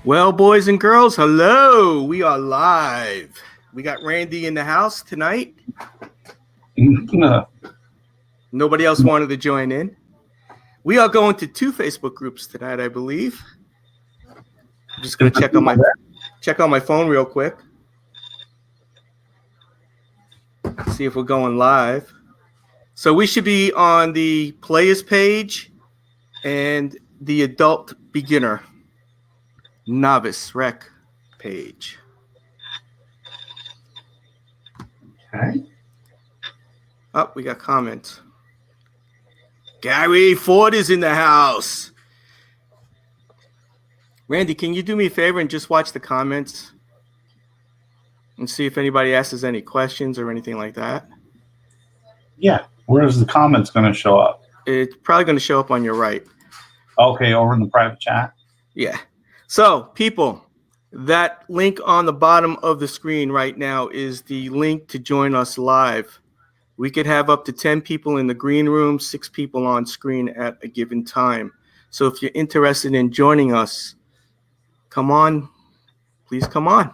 Well, boys and girls, hello. We are live. We got Randy in the house tonight. Nobody else wanted to join in. We are going to 2 Facebook groups tonight, I believe. I'm just going to check on my phone real quick. See if we're going live. So we should be on the players page and the adult beginner novice rec page. Okay. Oh, we got comments. Gary Ford is in the house. Randy, can you do me a favor and just watch the comments and see if anybody asks any questions or anything like that? Yeah. Where's the comments going to show up? It's probably going to show up on your right. Okay, over in the private chat. Yeah. So, people, that link on the bottom of the screen right now is the link to join us live. We could have up to 10 people in the green room, 6 people on screen at a given time. So if you're interested in joining us, come on. Please come on.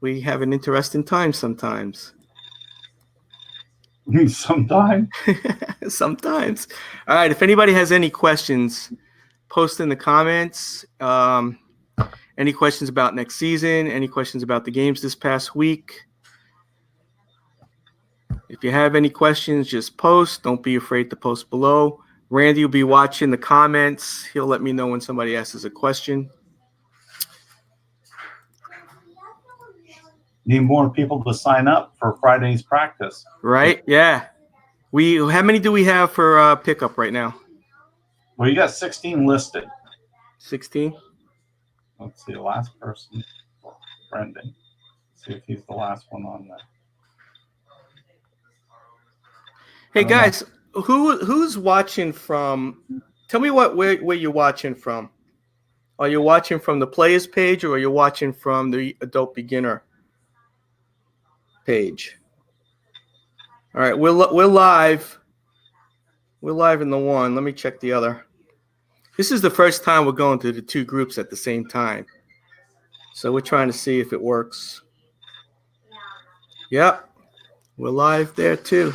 We have an interesting time sometimes. Sometimes. Sometimes. All right. If anybody has any questions, post in the comments. Any questions about next season? Any questions about the games this past week? If you have any questions, just post. Don't be afraid to post below. Randy will be watching the comments. He'll let me know when somebody asks a question. Need more people to sign up for Friday's practice. Right? Yeah. How many do we have for pickup right now? Well, you got 16 listed. 16? Let's see, the last person, Brendan. See if he's the last one on there. Hey guys, who's watching from? Tell me where you're watching from. Are you watching from the players page or are you watching from the adult beginner page? All right, we're live. We're live in the one. Let me check the other. This is the first time we're going to the 2 groups at the same time. So we're trying to see if it works. Yep. We're live there too.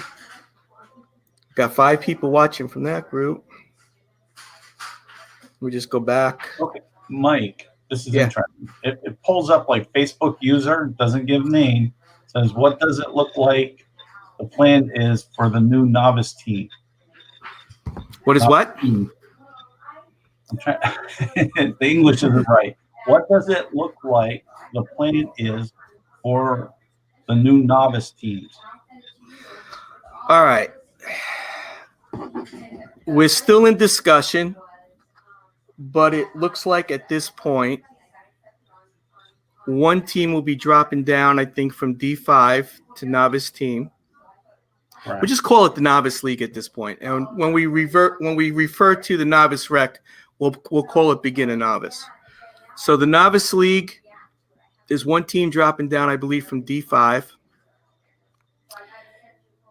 Got 5 people watching from that group. We just go back. Okay, Mike, this is interesting. It pulls up like Facebook user, doesn't give name, says, what does it look like the plan is for the new novice team? What is what? I'm trying. The English isn't right. What does it look like the plan is for the new novice teams? All right. We're still in discussion, but it looks like at this point, one team will be dropping down, I think, from D5 to novice team. Right. We'll just call it the novice league at this point. And when we refer to the novice rec, we'll call it beginner novice. So the novice league, there's one team dropping down, I believe, from D5.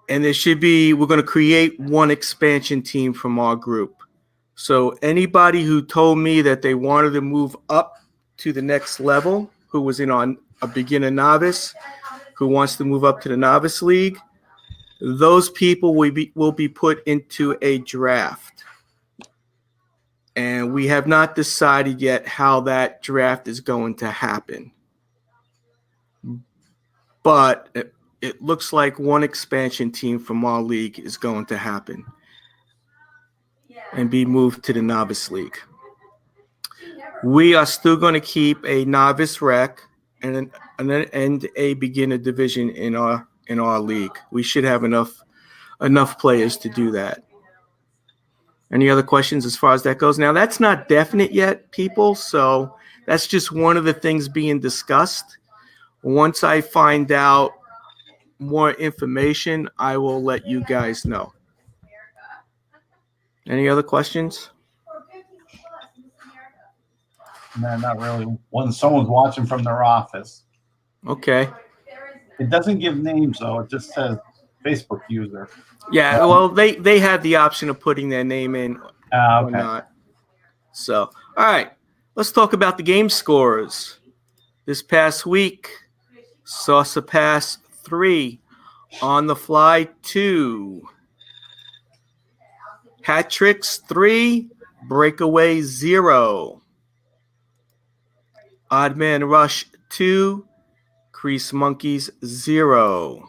And we're going to create one expansion team from our group. So anybody who told me that they wanted to move up to the next level, who was in on a beginner novice, who wants to move up to the novice league, those people will be put into a draft. And we have not decided yet how that draft is going to happen. But it looks like one expansion team from our league is going to happen and be moved to the novice league. We are still going to keep a novice rec and a beginner division in our league. We should have enough players to do that. Any other questions as far as that goes? Now, that's not definite yet, people, so that's just one of the things being discussed. Once I find out more information, I will let you guys know. Any other questions? No, not really. When someone's watching from their office. Okay. It doesn't give names, though. It just says Facebook user. Yeah, well, they have the option of putting their name in or Okay. not. So, all right. Let's talk about the game scores. This past week saw surpass 3, on the fly 2, hat tricks 3, breakaway 0, odd man rush 2, crease monkeys 0,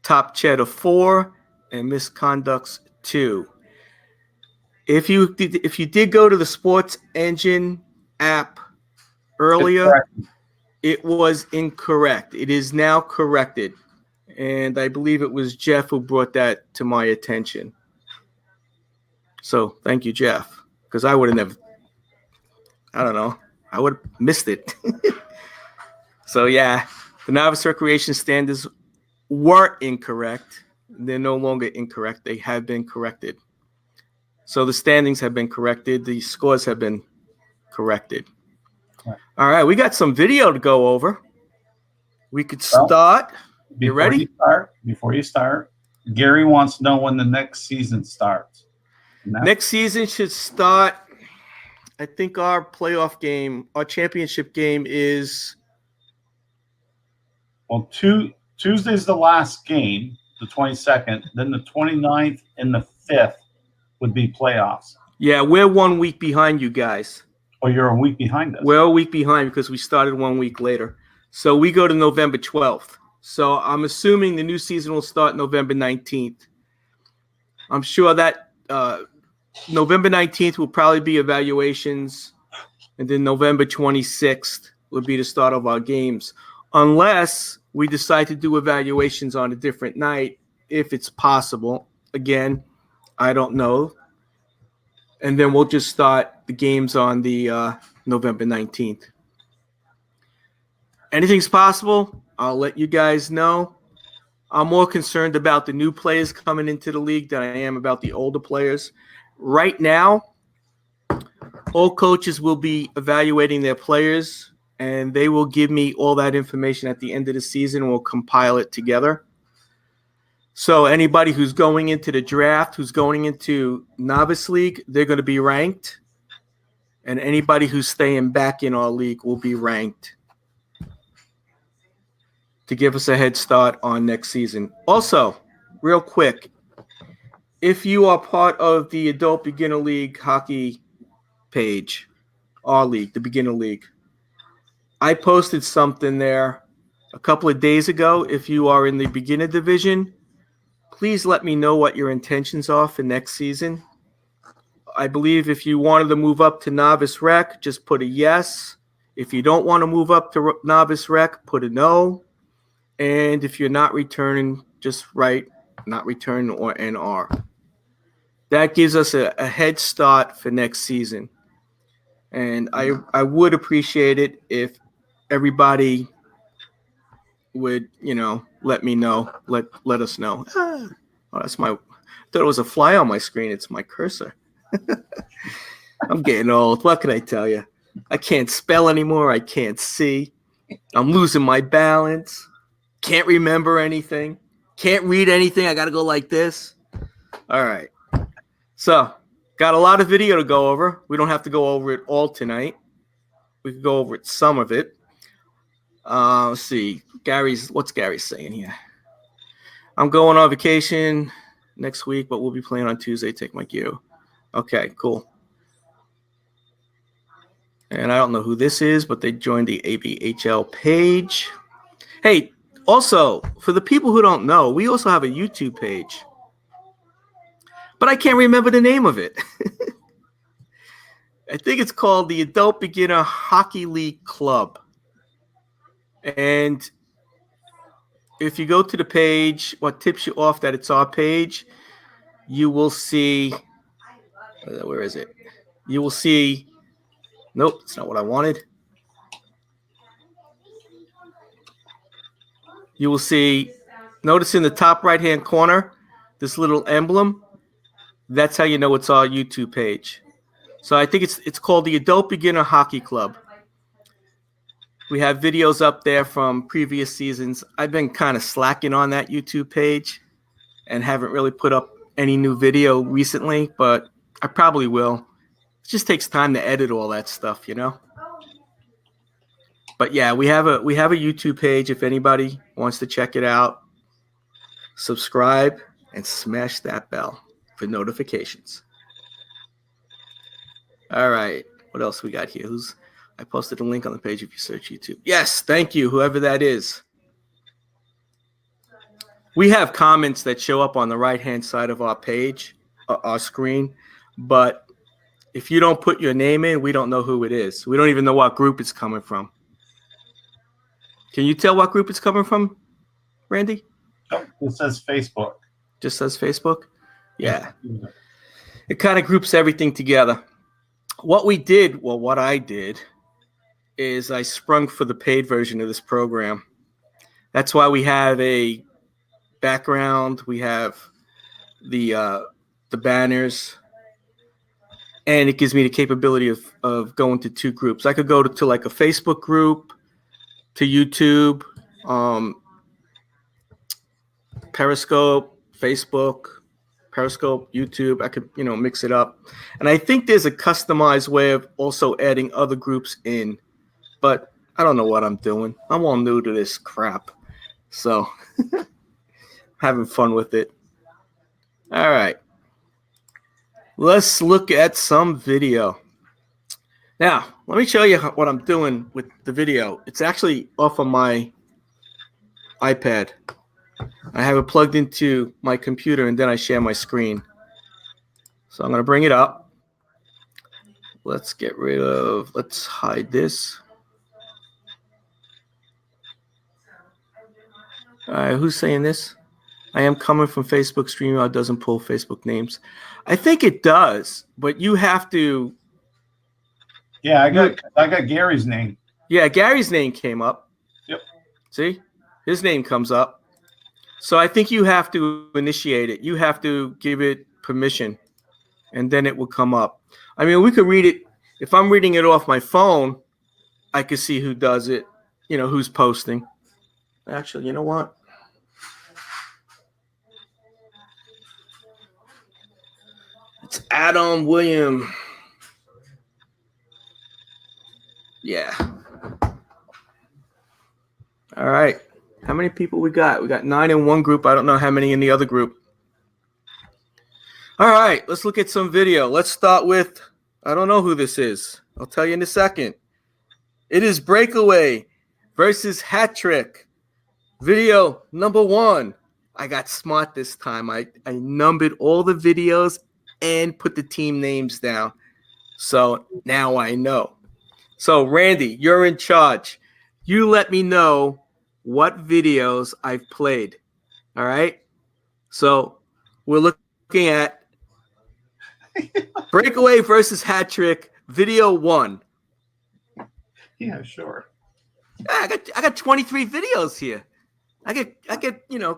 top cheddar 4, and misconducts 2. If you did go to the SportsEngine app earlier, it was incorrect. It is now corrected. And I believe it was Jeff who brought that to my attention. So thank you, Jeff, because I would have never, I don't know, I would have missed it. So yeah, the novice recreation standards were incorrect. They're no longer incorrect. They have been corrected. So the standings have been corrected. The scores have been corrected. All right, we got some video to go over. We could start. You ready? Before you start, Gary wants to know when the next season starts. Next season should start, I think our playoff game, our championship game is... Well, Tuesday's the last game, the 22nd. Then the 29th and the 5th would be playoffs. Yeah, we're 1 week behind you guys. Oh, you're a week behind us. We're a week behind because we started 1 week later. So we go to November 12th. So I'm assuming the new season will start November 19th. I'm sure that November 19th will probably be evaluations, and then November 26th will be the start of our games, unless we decide to do evaluations on a different night, if it's possible. Again, I don't know. And then we'll just start the games on the November 19th. Anything's possible. I'll let you guys know. I'm more concerned about the new players coming into the league than I am about the older players. Right now, all coaches will be evaluating their players, and they will give me all that information at the end of the season. We'll compile it together. So anybody who's going into the draft, who's going into novice league, they're going to be ranked. And anybody who's staying back in our league will be ranked to give us a head start on next season. Also, real quick, if you are part of the Adult Beginner League hockey page, our league, the Beginner League, I posted something there a couple of days ago. If you are in the beginner division, please let me know what your intentions are for next season. I believe if you wanted to move up to novice rec, just put a yes. If you don't want to move up to novice rec, put a no. And if you're not returning, just write not return or NR. That gives us a head start for next season. And I would appreciate it if everybody would, let me know, let us know. Oh, that's I thought it was a fly on my screen. It's my cursor. I'm getting old. What can I tell you? I can't spell anymore. I can't see. I'm losing my balance. Can't remember anything. Can't read anything. I got to go like this. All right. So, got a lot of video to go over. We don't have to go over it all tonight. We can go over it, some of it. Let's see. What's Gary saying here? I'm going on vacation next week, but we'll be playing on Tuesday. Take my cue. Okay, cool. And I don't know who this is, but they joined the ABNHL page. Hey, also, for the people who don't know, we also have a YouTube page. But I can't remember the name of it. I think it's called the Adult Beginner Hockey League Club. And if you go to the page, what tips you off that it's our page, you will see, where is it? You will see, nope, it's not what I wanted. You will see, notice in the top right-hand corner, this little emblem. That's how you know it's our YouTube page. So I think it's called the Adult Beginner Hockey Club. We have videos up there from previous seasons. I've been kind of slacking on that YouTube page and haven't really put up any new video recently, but I probably will. It's just takes time to edit all that stuff, you know. But yeah, we have a YouTube page if anybody wants to check it out. Subscribe and smash that bell for notifications. All right, what else we got here? I posted a link on the page if you search YouTube. Yes, thank you, whoever that is. We have comments that show up on the right-hand side of our page, our screen, but if you don't put your name in, we don't know who it is. We don't even know what group it's coming from. Can you tell what group it's coming from, Randy? Oh, it says Facebook. Just says Facebook? Yeah. It kind of groups everything together. What I did is I sprung for the paid version of this program. That's why we have a background, we have the banners, and it gives me the capability of going to two groups. I could go to like a Facebook group, to YouTube, Periscope, Facebook, Periscope, YouTube. I could, mix it up. And I think there's a customized way of also adding other groups in, but I don't know what I'm doing. I'm all new to this crap. So having fun with it. All right. Let's look at some video. Now, let me show you what I'm doing with the video. It's actually off of my iPad. I have it plugged into my computer, and then I share my screen. So I'm going to bring it up. Let's hide this. All right, who's saying this? I am coming from Facebook. StreamYard doesn't pull Facebook names. I think it does, but you have to. Yeah, I got Gary's name. Yeah, Gary's name came up. Yep. See? His name comes up. So I think you have to initiate it. You have to give it permission, and then it will come up. I mean, we could read it. If I'm reading it off my phone, I could see who does it, who's posting. Actually, you know what? It's Adam William. Yeah. All right. How many people we got? We got 9 in one group. I don't know how many in the other group. All right. Let's look at some video. Let's start with, I don't know who this is. I'll tell you in a second. It is Breakaway versus Hat Trick. Video number 1. I got smart this time. I numbered all the videos and put the team names down. So now I know. So Randy, you're in charge. You let me know what videos I've played. All right? So we're looking at Breakaway versus Hat Trick, video 1. Yeah, sure. I got 23 videos here. I get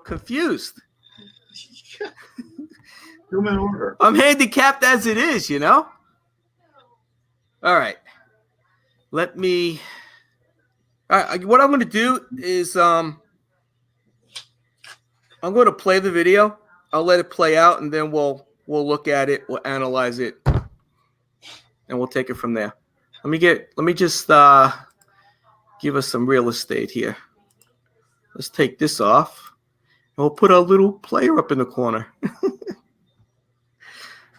confused. Do them in order. I'm handicapped as it is, All right. Let me. All right. What I'm going to do is I'm going to play the video. I'll let it play out, and then we'll look at it. We'll analyze it, and we'll take it from there. Let me just give us some real estate here. Let's take this off. And we'll put a little player up in the corner.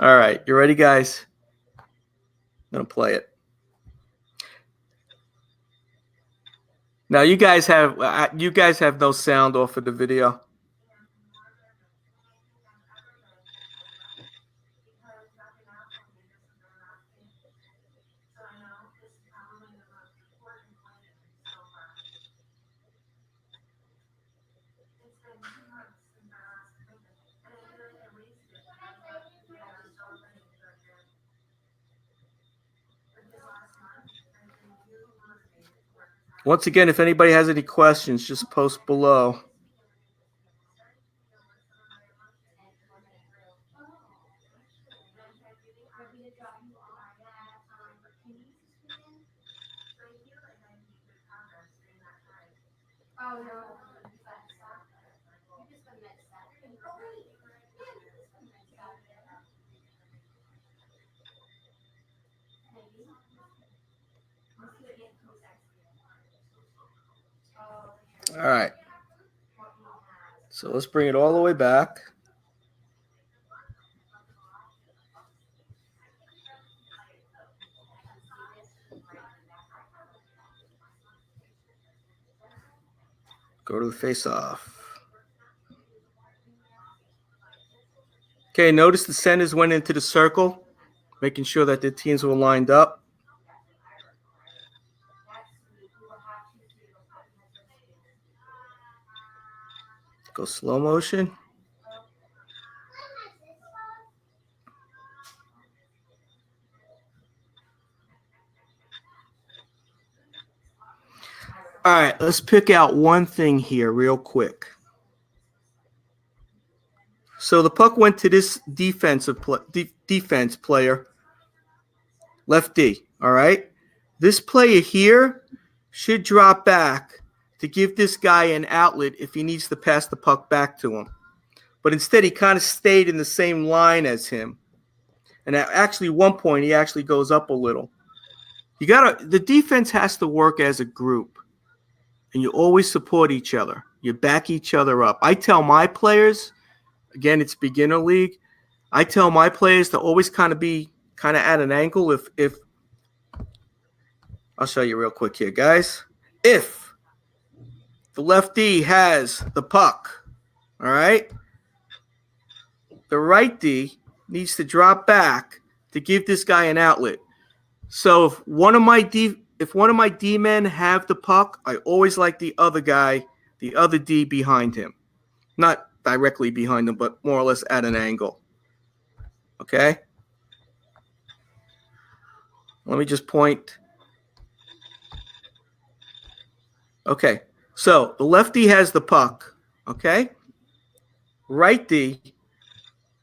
All right, you ready, guys? I'm gonna play it. Now you guys have no sound off of the video. Once again, if anybody has any questions, just post below. All right. So let's bring it all the way back. Go to the face-off. Okay, notice the centers went into the circle, making sure that the teams were lined up. Go slow motion. All right, let's pick out one thing here real quick. So the puck went to this defense player, left D, all right? This player here should drop back to give this guy an outlet if he needs to pass the puck back to him. But instead, he kind of stayed in the same line as him. And actually, at one point, he actually goes up a little. The defense has to work as a group. And you always support each other. You back each other up. I tell my players, again, it's beginner league. I tell my players to always kind of be at an angle. If I'll show you real quick here, guys. If the lefty has the puck, all right, the right D needs to drop back to give this guy an outlet. So if one of my D men have the puck, I always like the other guy, the other D behind him. Not directly behind him, but more or less at an angle. Okay? Let me just point. Okay. So the lefty has the puck. Okay? Right D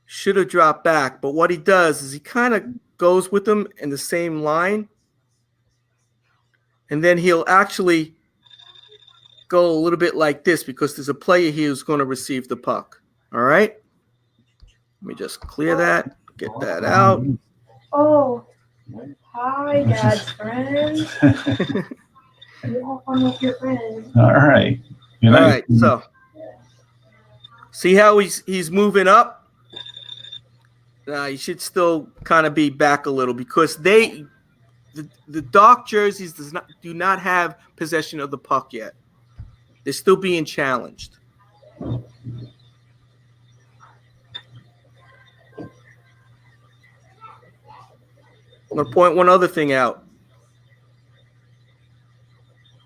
should have dropped back, but what he does is he kind of goes with him in the same line. And then he'll actually go a little bit like this because there's a player here who's going to receive the puck. All right? Let me just clear that, get that out. Oh, hi, Dad's friends. You have fun with your friends. All right. All right, so see how he's moving up? He should still kind of be back a little because the dark jerseys do not have possession of the puck yet. They're still being challenged. I'm going to point one other thing out.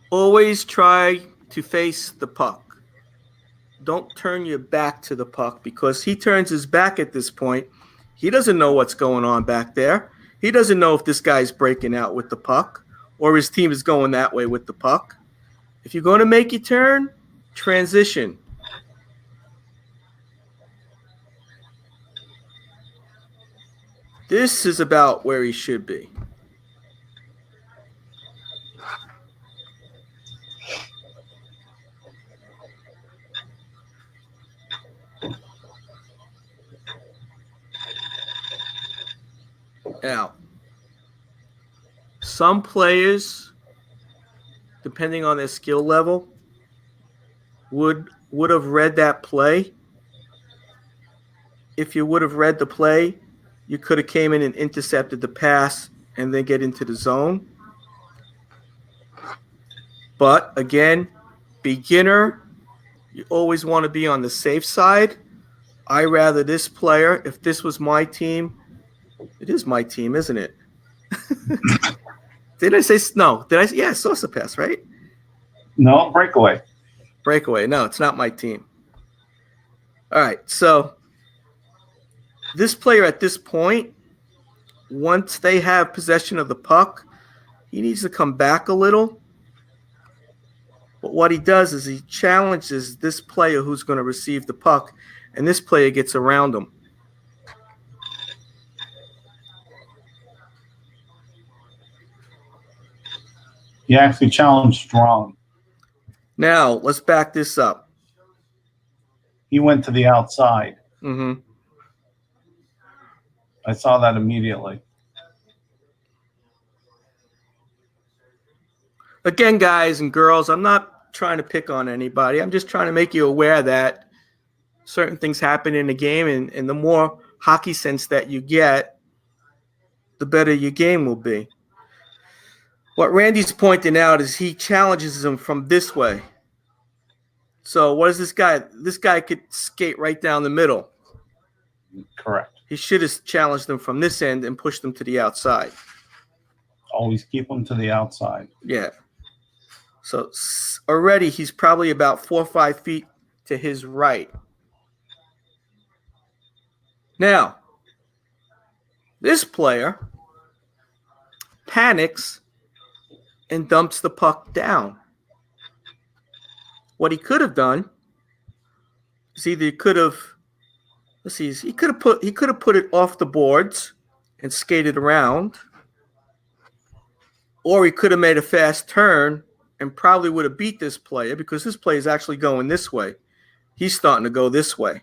Always try to face the puck. Don't turn your back to the puck because he turns his back at this point. He doesn't know what's going on back there. He doesn't know if this guy's breaking out with the puck or his team is going that way with the puck. If you're going to make your turn, transition. This is about where he should be. Now, some players, depending on their skill level, would have read that play. If you would have read the play, you could have came in and intercepted the pass and then get into the zone. But again, beginner, you always want to be on the safe side. I rather this player, if this was my team, it is my team, isn't it? Did I say no? Did I? Yeah, Sosa pass, right? No, breakaway. Breakaway. No, it's not my team. All right, so this player at this point, once they have possession of the puck, he needs to come back a little. But what he does is he challenges this player who's going to receive the puck, and this player gets around him. He actually challenged strong. Now, let's back this up. He went to the outside. Mm-hmm. I saw that immediately. Again, guys and girls, I'm not trying to pick on anybody. I'm just trying to make you aware that certain things happen in the game, and the more hockey sense that you get, the better your game will be. What Randy's pointing out is he challenges him from this way. So what is this guy? This guy could skate right down the middle. Correct. He should have challenged them from this end and pushed them to the outside. Always keep them to the outside. Yeah. So already he's probably about 4 or 5 feet to his right. Now, this player panics and dumps the puck down. What he could have done is either he could have put it off the boards and skated around, or he could have made a fast turn and probably would have beat this player because this player is actually going this way. He's starting to go this way.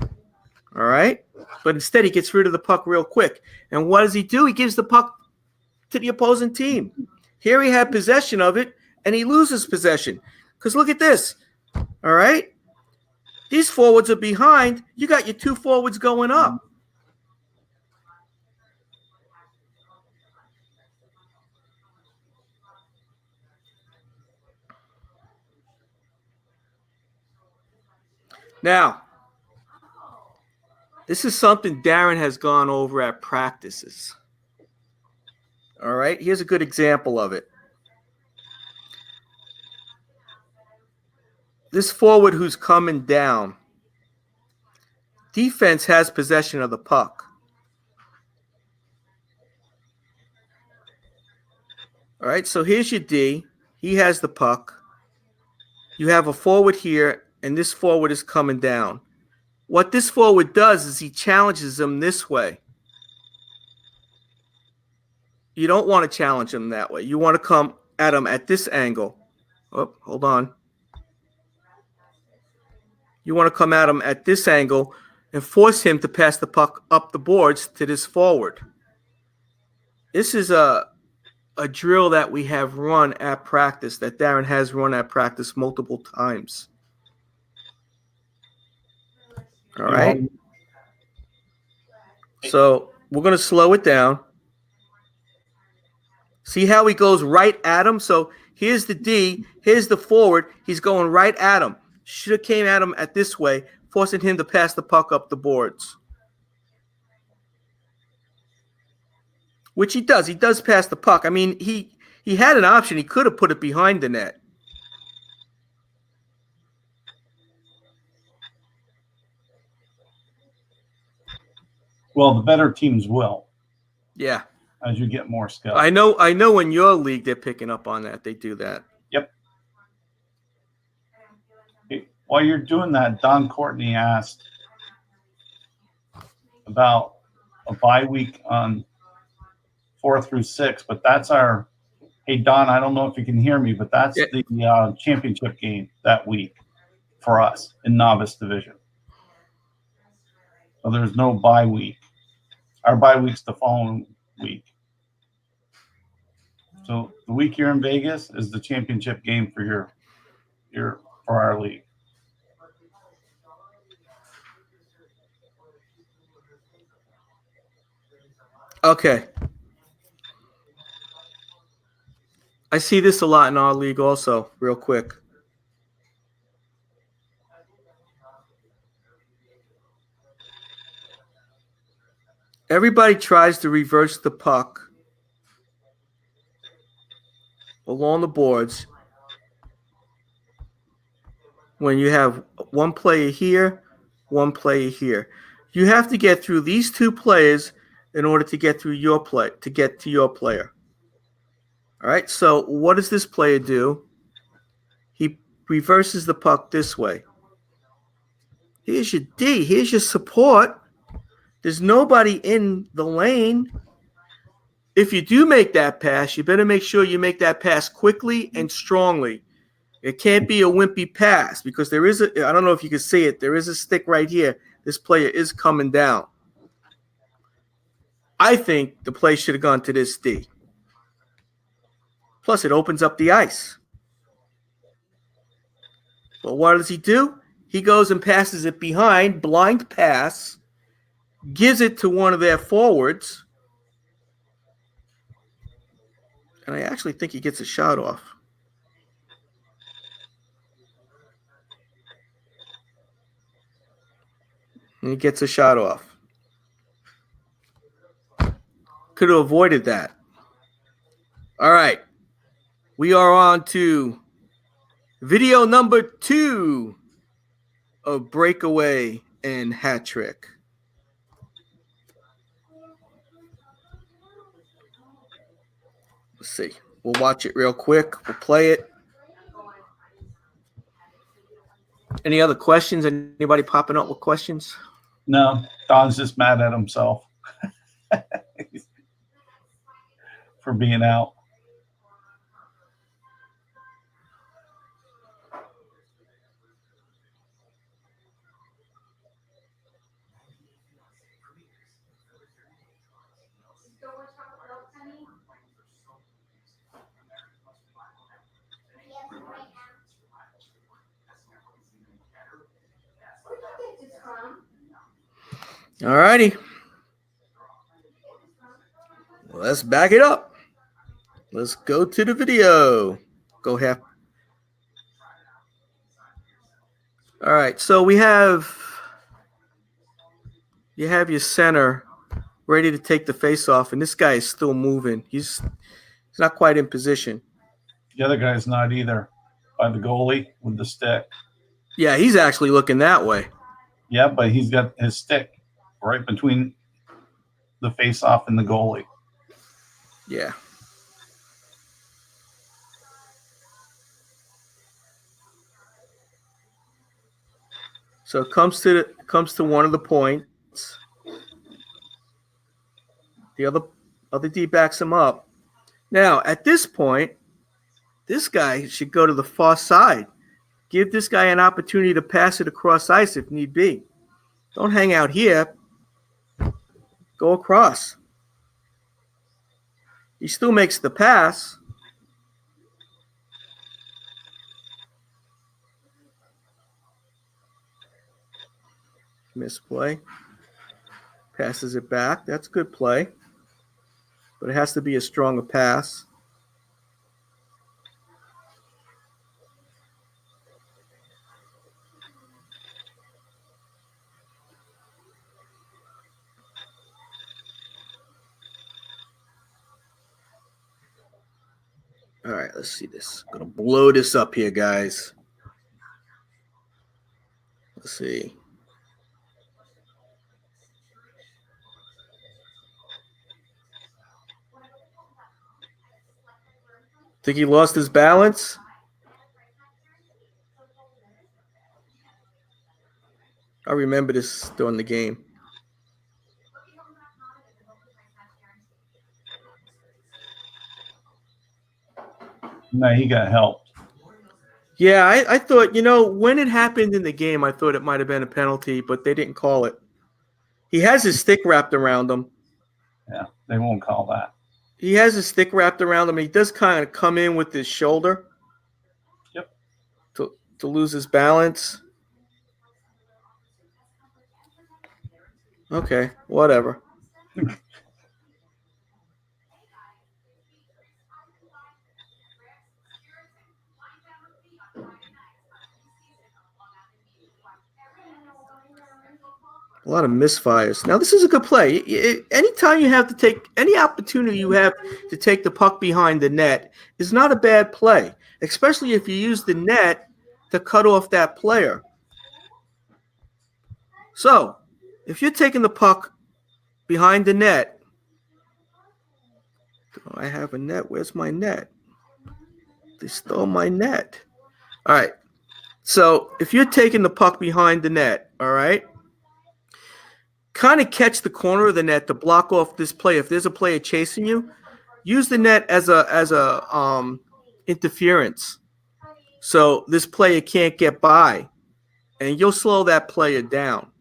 All right? But instead, he gets rid of the puck real quick. And what does he do? He gives the puck to the opposing team. Here he had possession of it, and he loses possession. Because look at this. All right? These forwards are behind. You got your 2 forwards going up. Now, this is something Darren has gone over at practices. All right, here's a good example of it. This forward who's coming down, defense has possession of the puck. All right, so here's your D. He has the puck. You have a forward here, and this forward is coming down. What this forward does is he challenges him this way. You don't want to challenge him that way. You want to come at him at this angle. Oh, hold on. You want to come at him at this angle and force him to pass the puck up the boards to this forward. This is a drill that we have run at practice, that Darren has run at practice multiple times. All right. So we're going to slow it down. See how he goes right at him? So here's the D. Here's the forward. He's going right at him. Should have came at him at this way, forcing him to pass the puck up the boards. Which he does. He does pass the puck. I mean, he had an option. He could have put it behind the net. Well, the better teams will. Yeah. As you get more skill. I know in your league they're picking up on that. They do that. Yep. Hey, while you're doing that, Don Courtney asked about a bye week on 4 through 6, but that's our – hey, Don, I don't know if you can hear me, but that's the championship game that week for us in novice division. So there's no bye week. Our bye week's the following week. So the week you're in Vegas is the championship game for for our league. Okay. I see this a lot in our league also, real quick. Everybody tries to reverse the puck along the boards when you have one player here, one player here. You have to get through these 2 players in order to get through your play, to get to your player. All right, so what does this player do? He reverses the puck this way. Here's your D. Here's your support. There's nobody in the lane. If you do make that pass, you better make sure you make that pass quickly and strongly. It can't be a wimpy pass because there is I don't know if you can see it, there is a stick right here. This player is coming down. I think the play should have gone to this D. Plus, it opens up the ice. But what does he do? He goes and passes it behind, blind pass, gives it to one of their forwards. And I actually think he gets a shot off. And he gets a shot off. Could have avoided that. All right. We are on to video number 2 of breakaway and hat trick. Let's see. We'll watch it real quick. We'll play it. Any other questions? Anybody popping up with questions? No, Don's just mad at himself for being out. All righty. Well, let's back it up. Let's go to the video. Go half. All right. So you have your center ready to take the face off, and this guy is still moving. He's not quite in position. The other guy's not either, by the goalie with the stick. Yeah, he's actually looking that way. Yeah, but he's got his stick right between the face-off and the goalie. Yeah. So it comes to one of the points. The other D backs him up. Now, at this point, this guy should go to the far side. Give this guy an opportunity to pass it across ice if need be. Don't hang out here. Go across. He still makes the pass. Misplay. Passes it back. That's good play. But it has to be a stronger pass. All right, let's see this. I'm going to blow this up here, guys. Let's see. Think he lost his balance? I remember this during the game. No, he got helped. Yeah, I thought, when it happened in the game, I thought it might have been a penalty, but they didn't call it. He has his stick wrapped around him. Yeah, they won't call that. He has his stick wrapped around him. He does kind of come in with his shoulder. Yep. To lose his balance. Okay, whatever. A lot of misfires. Now, this is a good play. Anytime you have to take any opportunity you have to take the puck behind the net is not a bad play, especially if you use the net to cut off that player. So, if you're taking the puck behind the net, I have a net. Where's my net? They stole my net. All right. So, if you're taking the puck behind the net, all right, kind of catch the corner of the net to block off this play. If there's a player chasing you, use the net as a interference. So this player can't get by, and you'll slow that player down.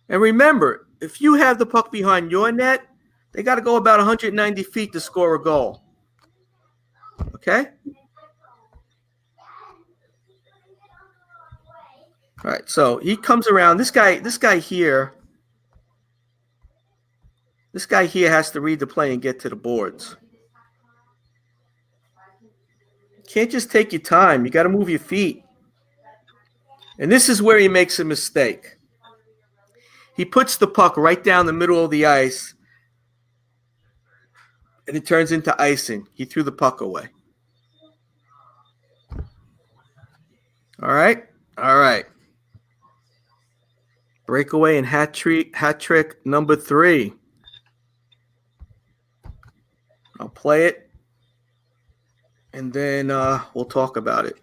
And remember, if you have the puck behind your net, they got to go about 190 feet to score a goal. Okay? All right, so he comes around. This guy here has to read the play and get to the boards. You can't just take your time. You got to move your feet. And this is where he makes a mistake. He puts the puck right down the middle of the ice, and it turns into icing. He threw the puck away. All right? All right. Breakaway and hat trick number 3. I'll play it, and then we'll talk about it.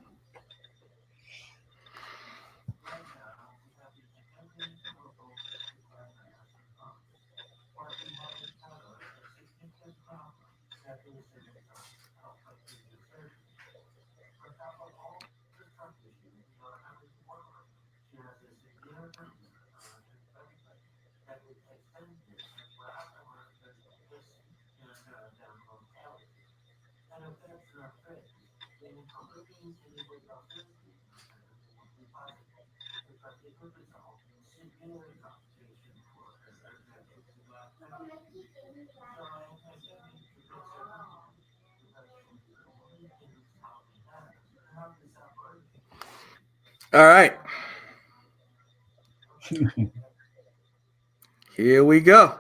All right. Here we go.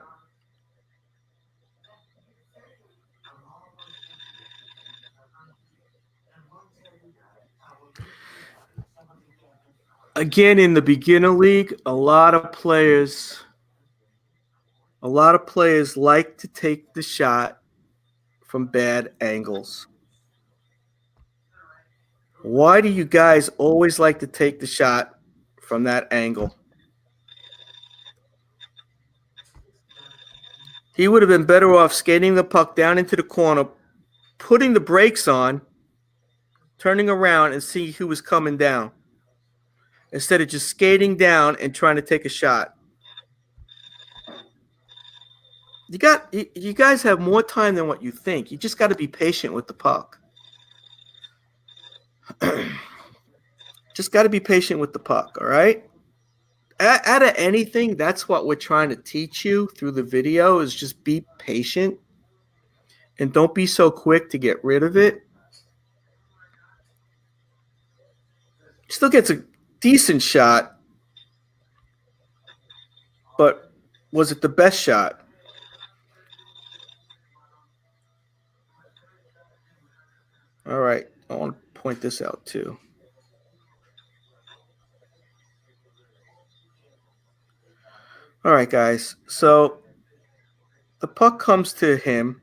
Again, in the beginner league, a lot of players like to take the shot from bad angles. Why do you guys always like to take the shot from that angle? He would have been better off skating the puck down into the corner, putting the brakes on, turning around and see who was coming down, instead of just skating down and trying to take a shot. You guys have more time than what you think. You just got to be patient with the puck. Just got to be patient with the puck, all right? Out of anything, that's what we're trying to teach you through the video, is just be patient and don't be so quick to get rid of it. Still gets a decent shot, but was it the best shot? All right, I want to point this out too. All right, guys, so the puck comes to him.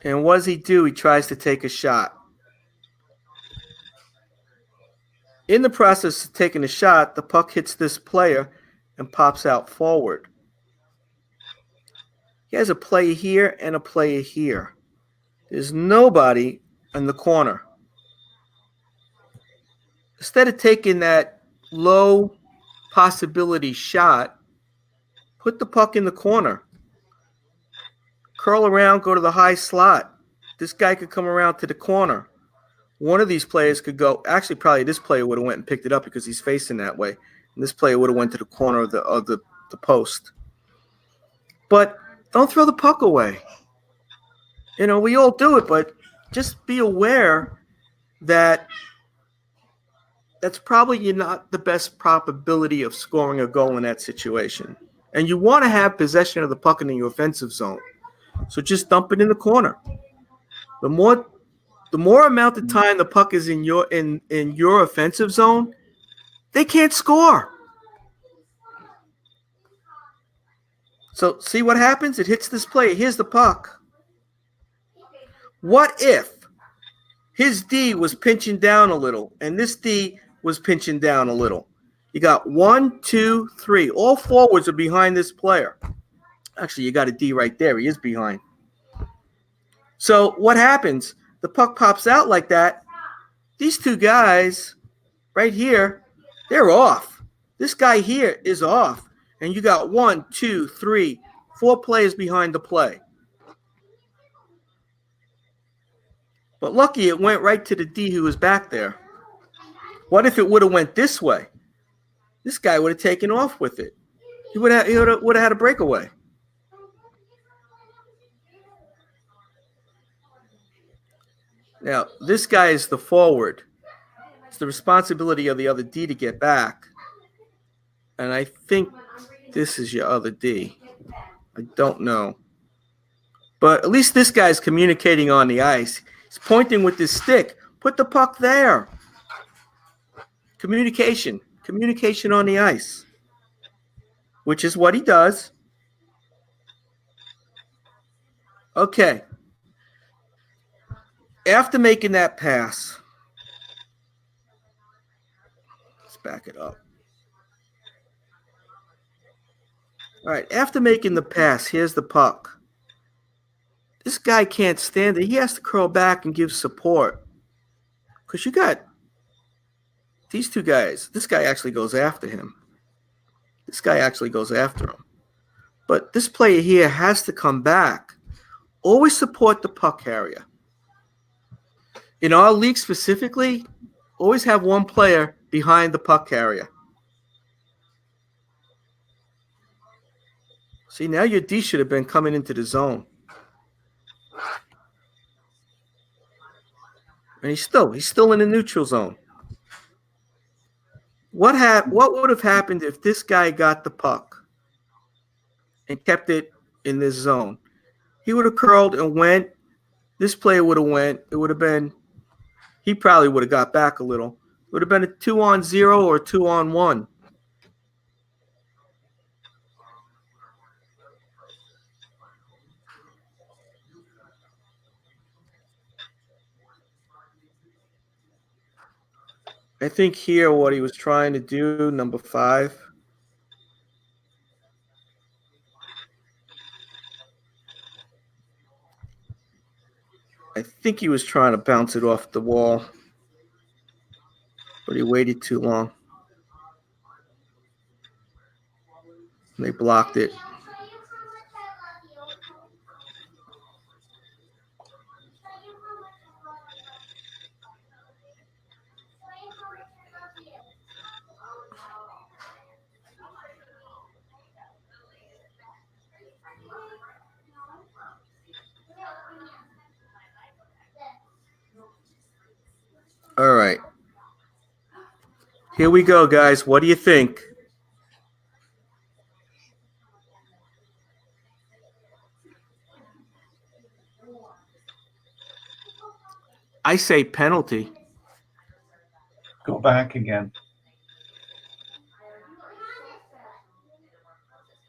And what does he do? He tries to take a shot. In the process of taking a shot, the puck hits this player and pops out forward. He has a player here and a player here. There's nobody in the corner. Instead of taking that low possibility shot, put the puck in the corner. Curl around, go to the high slot. This guy could come around to the corner. One of these players could go. Actually, probably this player would have went and picked it up because he's facing that way. And this player would have went to the corner of the post. But don't throw the puck away. You know, we all do it, but just be aware that that's probably not the best probability of scoring a goal in that situation. And you want to have possession of the puck in your offensive zone. So just dump it in the corner. The more amount of time the puck is in your offensive zone, they can't score. So see what happens? It hits this player. Here's the puck. What if his D was pinching down a little and this D was pinching down a little? You got 1, 2, 3. All forwards are behind this player. Actually, you got a D right there. He is behind. So what happens? The puck pops out like that. These two guys right here, they're off. This guy here is off. And you got 1, 2, 3, 4 players behind the play. But lucky it went right to the D who was back there. What if it would have went this way? This guy would have taken off with it. He would have had a breakaway. Now, this guy is the forward. It's the responsibility of the other D to get back. And I think this is your other D. I don't know. But at least this guy's communicating on the ice. He's pointing with his stick. Put the puck there. Communication. Communication on the ice. Which is what he does. Okay. After making that pass, let's back it up. All right, after making the pass, here's the puck. This guy can't stand it. He has to curl back and give support. Because you got these two guys. This guy actually goes after him. This guy actually goes after him. But this player here has to come back. Always support the puck carrier. In our league specifically, always have one player behind the puck carrier. See, now your D should have been coming into the zone. And he's still in the neutral zone. What would have happened if this guy got the puck and kept it in this zone? He would have curled and went. This player would have went. It would have been, he probably would have got back a little. It would have been a 2-on-0 or 2-on-1. I think here what he was trying to do, number 5. I think he was trying to bounce it off the wall, but he waited too long. And they blocked it. All right. Here we go, guys. What do you think? I say penalty. Go back again.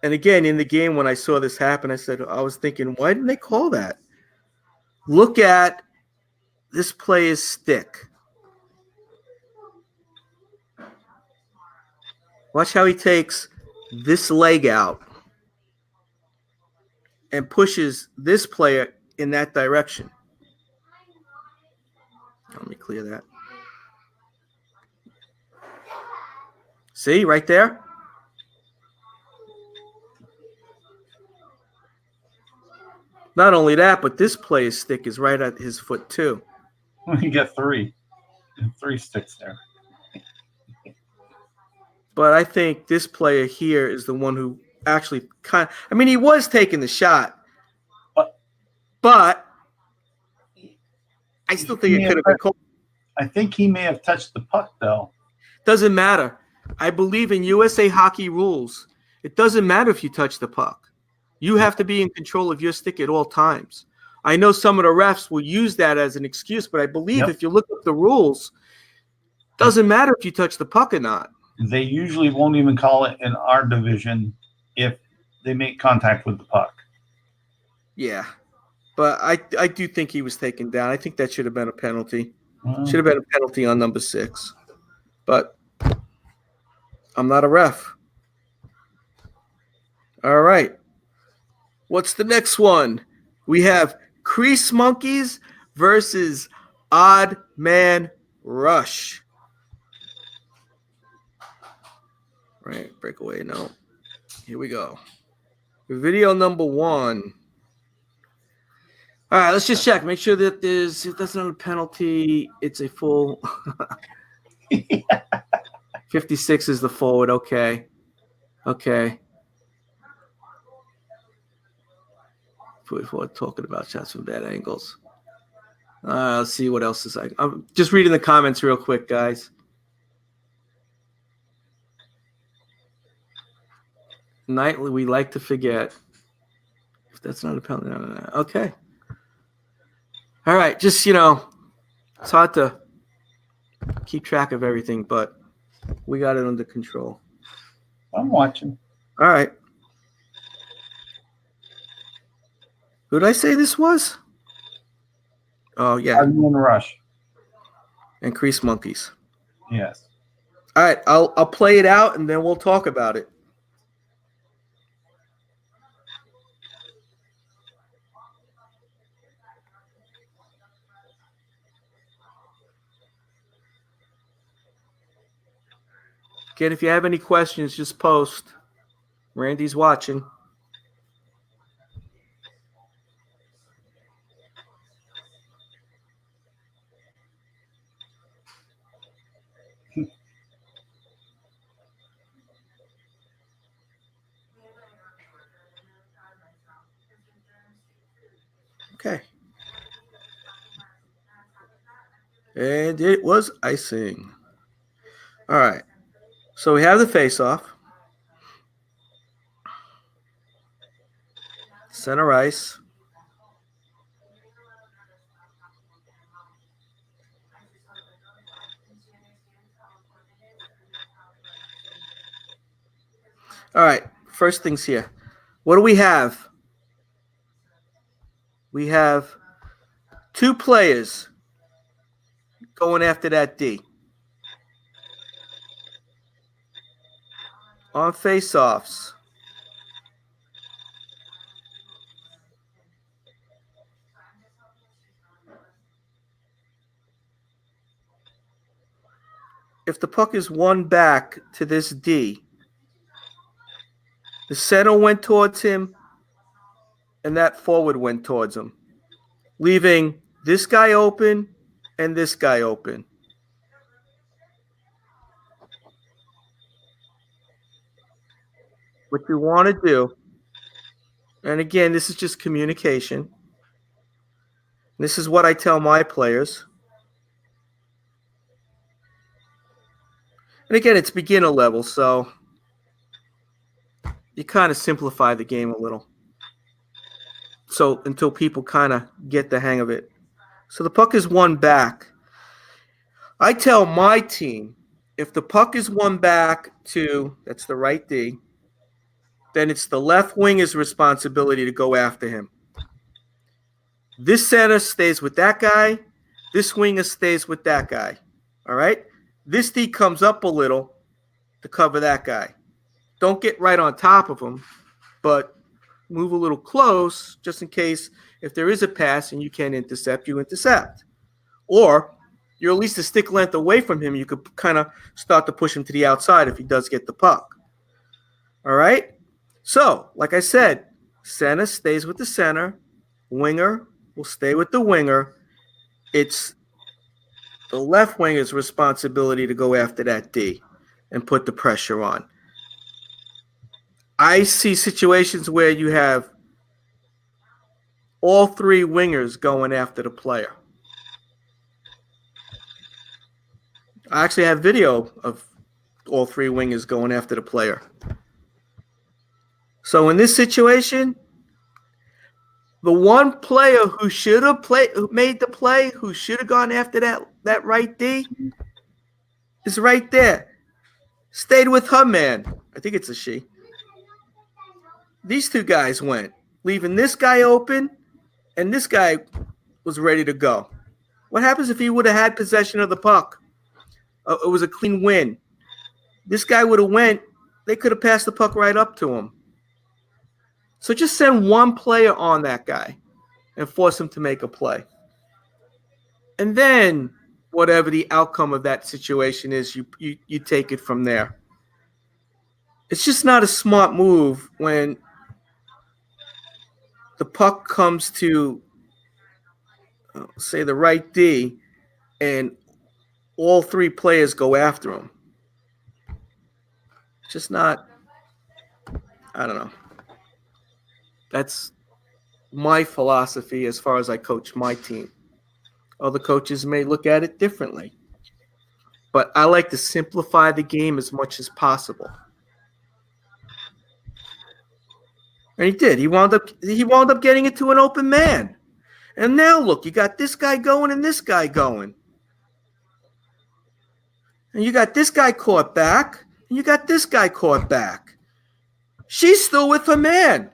And again, in the game when I saw this happen, I was thinking, why didn't they call that? Look at this player's stick. Watch how he takes this leg out and pushes this player in that direction. Let me clear that. See, right there? Not only that, but this player's stick is right at his foot too. You get 3. 3 sticks there. But I think this player here is the one who actually he was taking the shot. But I still think it could have been called. I think he may have touched the puck, though. Doesn't matter. I believe in USA hockey rules. It doesn't matter if you touch the puck. You have to be in control of your stick at all times. I know some of the refs will use that as an excuse, but I believe if you look up the rules, it doesn't matter if you touch the puck or not. They usually won't even call it in our division if they make contact with the puck. Yeah. But I do think he was taken down. I think that should have been a penalty. Should have been a penalty on number 6. But I'm not a ref. All right. What's the next one? We have Crease Monkeys versus Odd Man Rush. Right, breakaway, no. Here we go. Video number 1. All right, let's just check. Make sure that if that's not a penalty, it's a full. 56 is the forward. Okay. Okay. 44 talking about shots from bad angles. Let's see what else is. I'm just reading the comments real quick, guys. Nightly, we like to forget. If that's not a penalty, no. Okay. All right, just, it's hard to keep track of everything, but we got it under control. I'm watching. All right. Who did I say this was? Oh, yeah. I'm in a rush. Increase monkeys. Yes. All right, I'll play it out, and then we'll talk about it. Again, if you have any questions, just post. Randy's watching. Okay. And it was icing. All right. So we have the face-off. Center ice. All right. First things here. What do we have? We have two players going after that D. On face-offs. If the puck is won back to this D, the center went towards him and that forward went towards him, leaving this guy open and this guy open. What you want to do, and again, this is just communication. This is what I tell my players. And again, it's beginner level, so you kind of simplify the game a little. So until people kind of get the hang of it. So the puck is won back. I tell my team, if the puck is won back to, that's the right D, then it's the left winger's responsibility to go after him. This center stays with that guy. This winger stays with that guy. All right? This D comes up a little to cover that guy. Don't get right on top of him, but move a little close just in case if there is a pass and you can intercept, you intercept. Or you're at least a stick length away from him. You could kind of start to push him to the outside if he does get the puck. All right? So, like I said, center stays with the center. Winger will stay with the winger. It's the left winger's responsibility to go after that D and put the pressure on. I see situations where you have all three wingers going after the player. I actually have video of all three wingers going after the player. So in this situation, the one player who should have made the play, who should have gone after that right D, is right there. Stayed with her man. I think it's a she. These two guys went, leaving this guy open, and this guy was ready to go. What happens if he would have had possession of the puck? It was a clean win. This guy would have went. They could have passed the puck right up to him. So just send one player on that guy and force him to make a play. And then whatever the outcome of that situation is, you take it from there. It's just not a smart move when the puck comes to say the right D, and all three players go after him. It's just not, I don't know. That's my philosophy as far as I coach my team. Other coaches may look at it differently. But I like to simplify the game as much as possible. And he did. He wound up getting it to an open man. And now look, you got this guy going and this guy going. And you got this guy caught back, and you got this guy caught back. She's still with her man.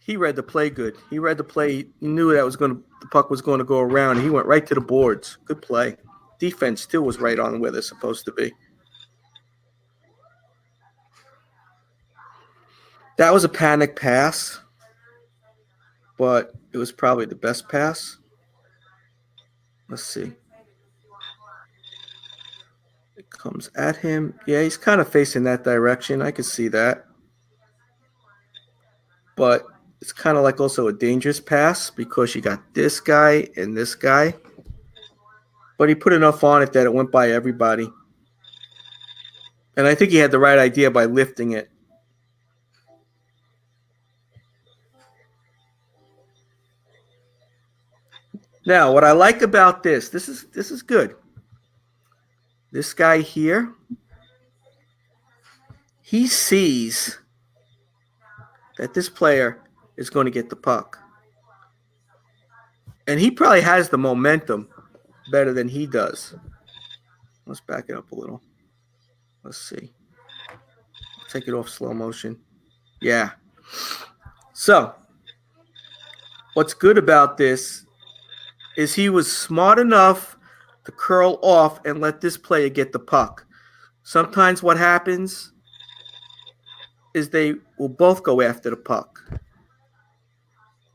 He read the play good. He read the play. He knew that the puck was going to go around. And he went right to the boards. Good play. Defense still was right on where they're supposed to be. That was a panic pass, but it was probably the best pass. Let's see. It comes at him. Yeah, he's kind of facing that direction. I can see that. But it's kind of like also a dangerous pass because you got this guy and this guy. But he put enough on it that it went by everybody. And I think he had the right idea by lifting it. Now, what I like about this is good. This guy here, he sees that this player is going to get the puck. And he probably has the momentum better than he does. Let's back it up a little. Let's see. Take it off slow motion. Yeah. So, what's good about this is he was smart enough to curl off and let this player get the puck. Sometimes what happens is they will both go after the puck.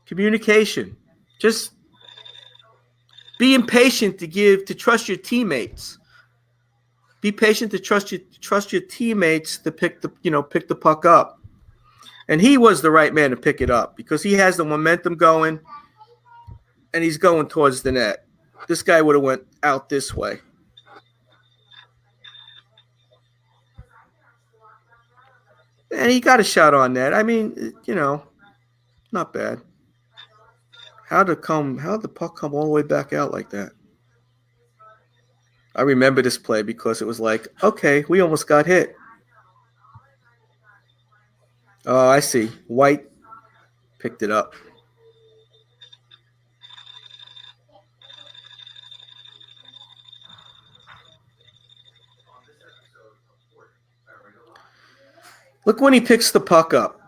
Communication. Just be impatient to trust your teammates. Be patient to trust your teammates to pick the puck up. And he was the right man to pick it up because he has the momentum going and he's going towards the net. This guy would have went out this way. And he got a shot on net. I mean, not bad. How'd the puck come all the way back out like that? I remember this play because it was like, okay, we almost got hit. Oh, I see. White picked it up. Look when he picks the puck up.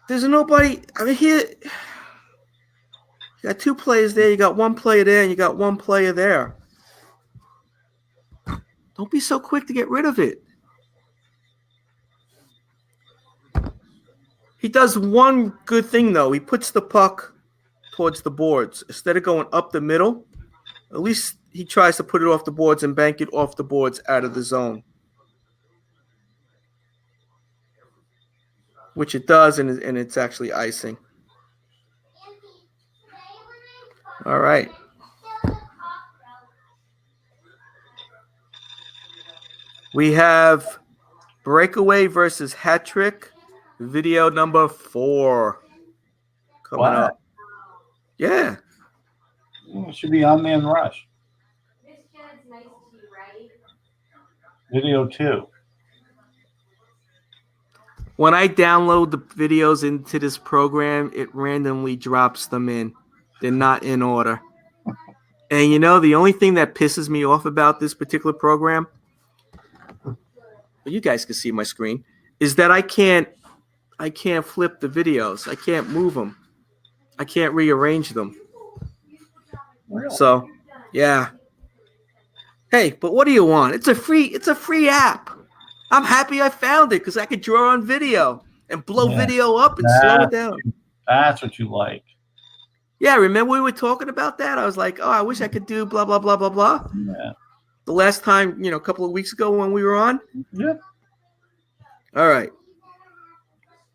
There's nobody. I mean, here you got two players there. You got one player there, and you got one player there. Don't be so quick to get rid of it. He does one good thing, though. He puts the puck towards the boards. Instead of going up the middle, at least he tries to put it off the boards and bank it off the boards out of the zone. Which it does, and it's actually icing. All right. We have breakaway versus hat trick, video number 4 coming up. Yeah. It should be on man rush. Video 2. When I download the videos into this program, it randomly drops them in. They're not in order. And the only thing that pisses me off about this particular program, you guys can see my screen, is that I can't flip the videos. I can't move them. I can't rearrange them. Really? So, yeah. Hey, but what do you want? It's a free app. I'm happy I found it because I could draw on video and blow video up and slow it down. That's what you like. Yeah, remember we were talking about that? I was like, oh, I wish I could do blah, blah, blah, blah, blah. Yeah. the last time, a couple of weeks ago when we were on? Yeah. All right.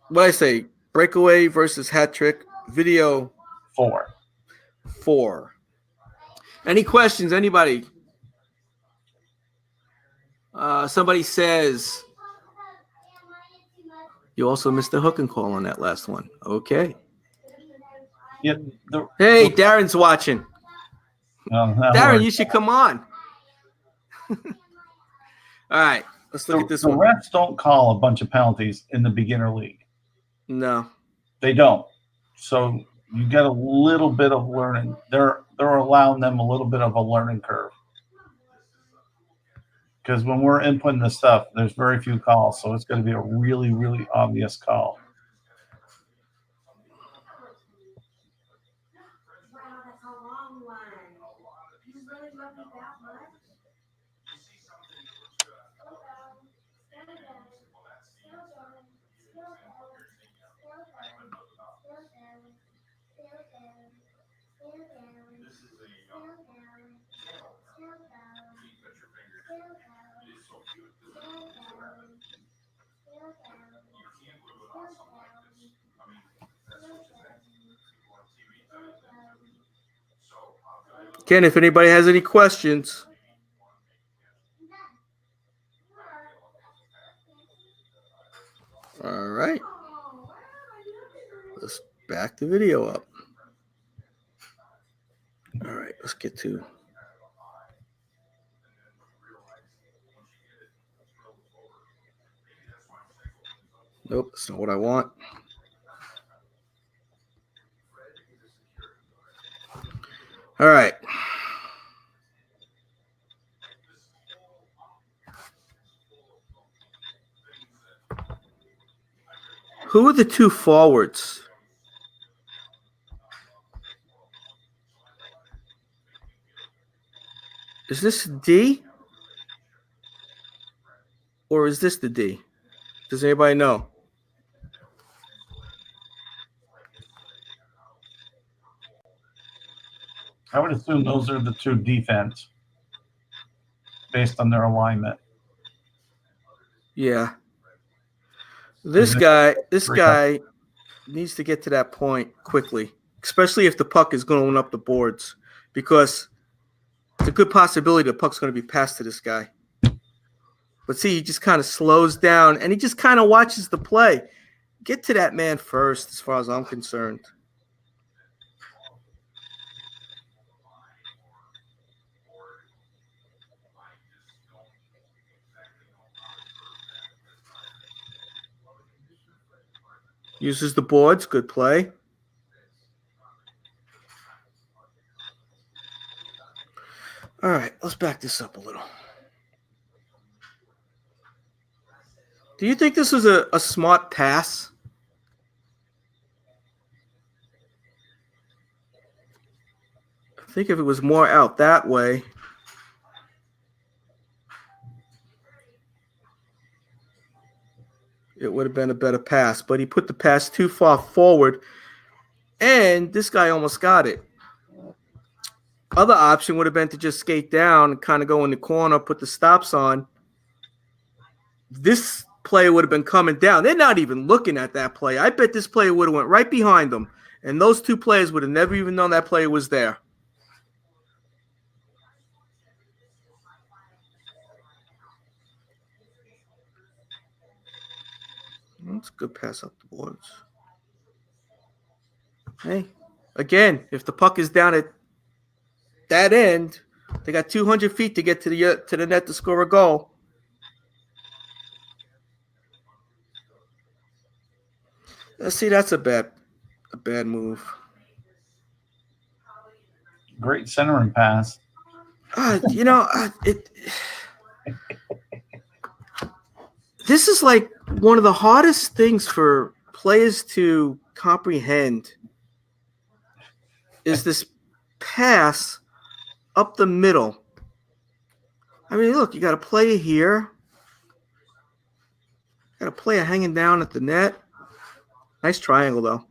What I say? Breakaway versus hat trick. Video 4. Any questions? Anybody? Somebody says you also missed the hook and call on that last one. Okay. Yeah. Hey, Darren's watching. Darren, Darren, you should come on. All right. Let's look at this one. The refs don't call a bunch of penalties in the beginner league. No. They don't. So you get a little bit of learning. They're allowing them a little bit of a learning curve. Because when we're inputting this stuff, there's very few calls. So it's going to be a really, really obvious call. Ken, if anybody has any questions. All right. Let's back the video up. All right, let's get to. Nope, that's not what I want. All right. Who are the two forwards? Is this D? Or is this the D? Does anybody know? I would assume those are the two defense based on their alignment. Yeah. This guy needs to get to that point quickly, especially if the puck is going up the boards, because it's a good possibility the puck's going to be passed to this guy. But see, he just kind of slows down, and he just kind of watches the play. Get to that man first, as far as I'm concerned. Uses the boards. Good play. All right, let's back this up a little. Do you think this was a smart pass? I think if it was more out that way. It would have been a better pass, but he put the pass too far forward, and this guy almost got it. Other option would have been to just skate down and kind of go in the corner, put the stops on. This player would have been coming down. They're not even looking at that play. I bet this player would have went right behind them, and those two players would have never even known that player was there. That's a good pass up the boards. Hey, again, if the puck is down at that end, they got 200 feet to get to the net to score a goal. Let's see, that's a bad move. Great centering pass. This is like one of the hardest things for players to comprehend is this pass up the middle. I mean, look, you got a player here. Got a player hanging down at the net. Nice triangle, though.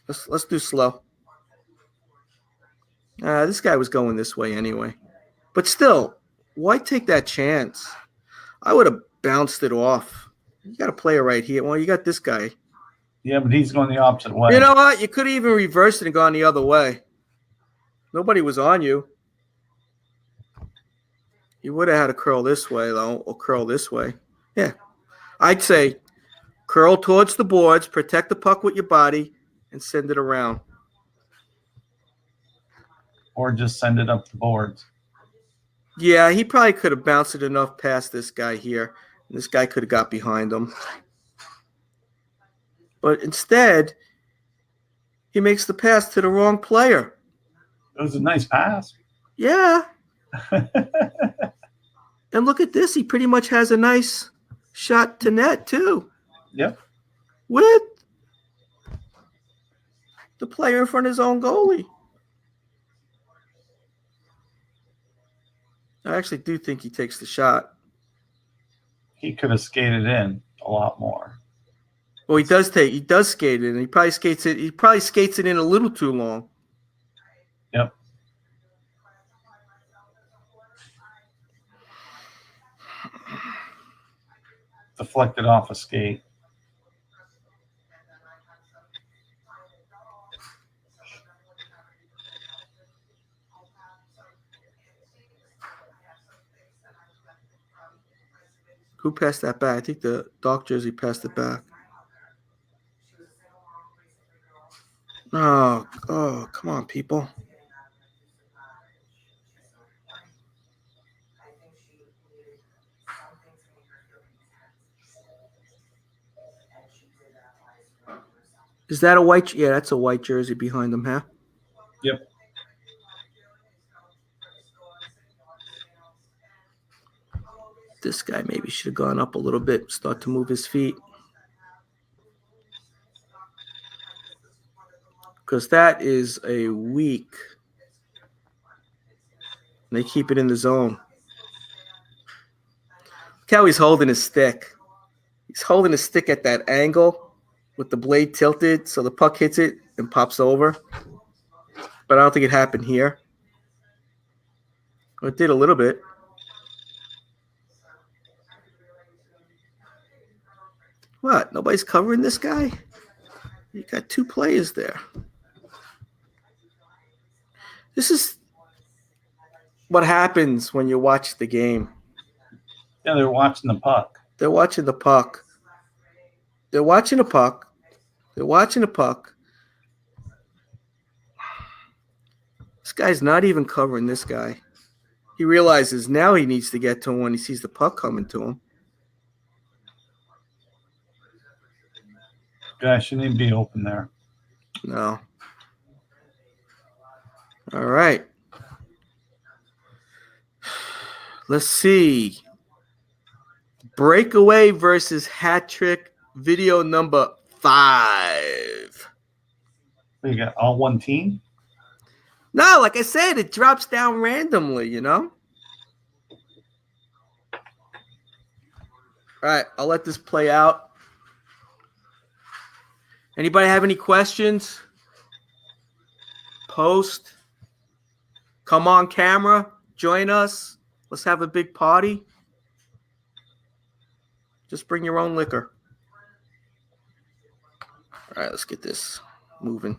Let's do slow. This guy was going this way anyway. But still, why take that chance? I would have bounced it off. You got a player right here. Well, you got this guy. Yeah, but he's going the opposite way. You know what? You could have even reversed it and gone the other way. Nobody was on you. You would have had to curl this way, though, or curl this way. Yeah. I'd say curl towards the boards, protect the puck with your body, and send it around. Or just send it up the boards. Yeah, he probably could have bounced it enough past this guy here. And this guy could have got behind him. But instead, he makes the pass to the wrong player. It was a nice pass. Yeah. And look at this. He pretty much has a nice shot to net, too. Yep. With the player in front of his own goalie. I actually do think he takes the shot. He could have skated in a lot more. Well, he does skate it, and he probably skates it in a little too long. Yep. Deflected off a skate. Who passed that back? I think the Doc jersey passed it back. Oh, come on, people. Is that a white? Yeah, that's a white jersey behind him, huh? Yep. This guy maybe should have gone up a little bit, start to move his feet. Because that is a weak. And they keep it in the zone. Look how he's holding his stick. He's holding his stick at that angle with the blade tilted so the puck hits it and pops over. But I don't think it happened here. Well, it did a little bit. What? Nobody's covering this guy? You got two players there. This is what happens when you watch the game. Yeah, they're watching the puck. They're watching the puck. They're watching the puck. They're watching the puck. This guy's not even covering this guy. He realizes now he needs to get to him when he sees the puck coming to him. Guy shouldn't even be open there. No. All right. Let's see. Breakaway versus hat trick, video number 5. You got all one team? No, like I said, it drops down randomly, you know? All right, I'll let this play out. Anybody have any questions? Post. Come on camera. Join us. Let's have a big party. Just bring your own liquor. All right, let's get this moving.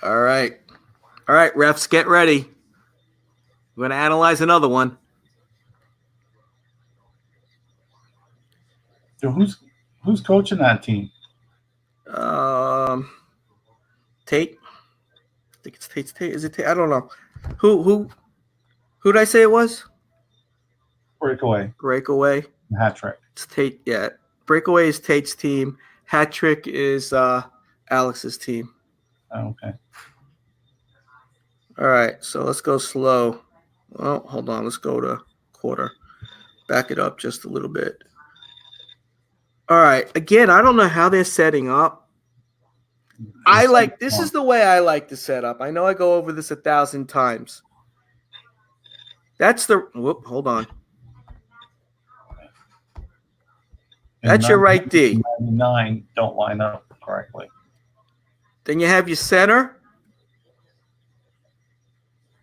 All right. All right, refs, get ready. We're going to analyze another one. So who's coaching that team? Tate. I think it's Tate's Tate. Is it Tate? I don't know. Who did I say it was? Breakaway. Breakaway. Hat trick. It's Tate. Yeah. Breakaway is Tate's team. Hat trick is Alex's team. Oh, okay. All right, so let's go slow. Well, hold on. Let's go to quarter. Back it up just a little bit. All right. Again, I don't know how they're setting up. This is the way I like to set up. I know I go over this 1,000 times. Hold on. That's your right D. 99 don't line up correctly. Then you have your center.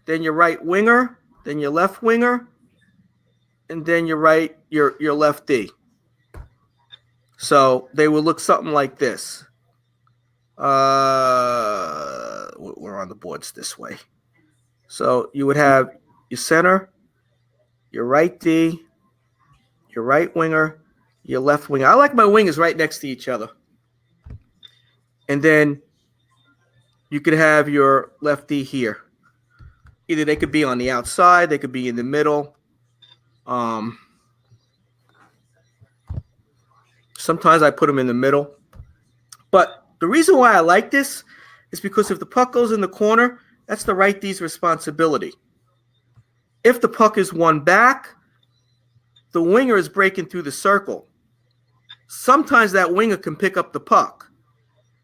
Then your right winger. Then your left winger. And then your left D. So they will look something like this. We're on the boards this way. So you would have your center, your right D, your right winger, your left winger. I like my wingers right next to each other. And then you could have your left D here. Either they could be on the outside, they could be in the middle. Sometimes I put them in the middle. But the reason why I like this is because if the puck goes in the corner, that's the right D's responsibility. If the puck is won back, the winger is breaking through the circle. Sometimes that winger can pick up the puck.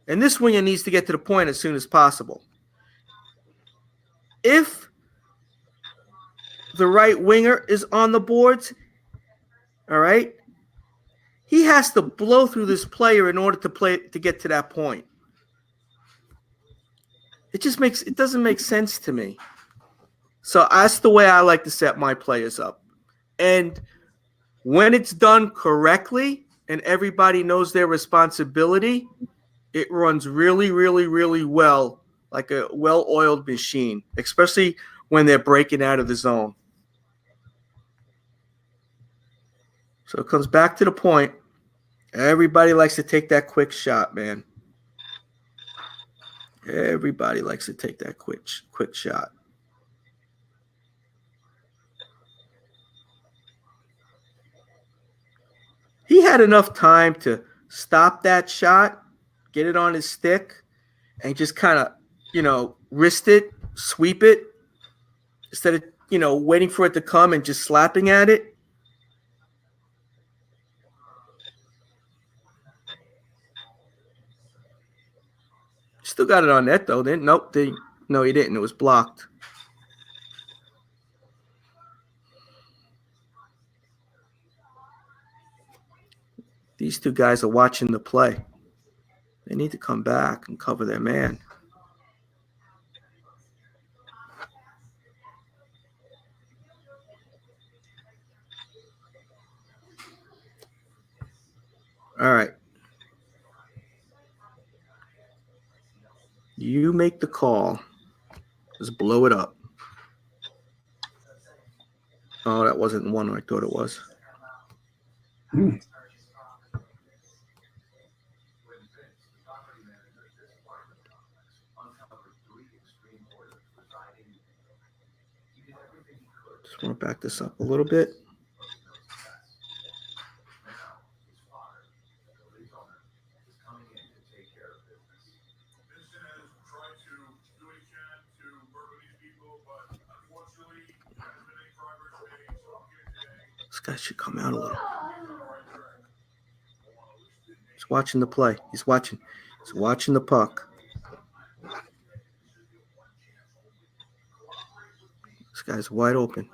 And this winger needs to get to the point as soon as possible. If the right winger is on the boards, all right, he has to blow through this player in order to get to that point. It doesn't make sense to me. So that's the way I like to set my players up. And when it's done correctly and everybody knows their responsibility, it runs really, really, really well, like a well-oiled machine, especially when they're breaking out of the zone. So it comes back to the point. Everybody likes to take that quick shot, man. Everybody likes to take that quick shot. He had enough time to stop that shot, get it on his stick, and just kind of, wrist it, sweep it, instead of, waiting for it to come and just slapping at it. Still got it on net, though. No, he didn't. It was blocked. These two guys are watching the play. They need to come back and cover their man. All right. You make the call. Just blow it up. Oh, that wasn't the one I thought it was. Just want to back this up a little bit. This guy should come out a little. He's watching the play. He's watching the puck. This guy's wide open.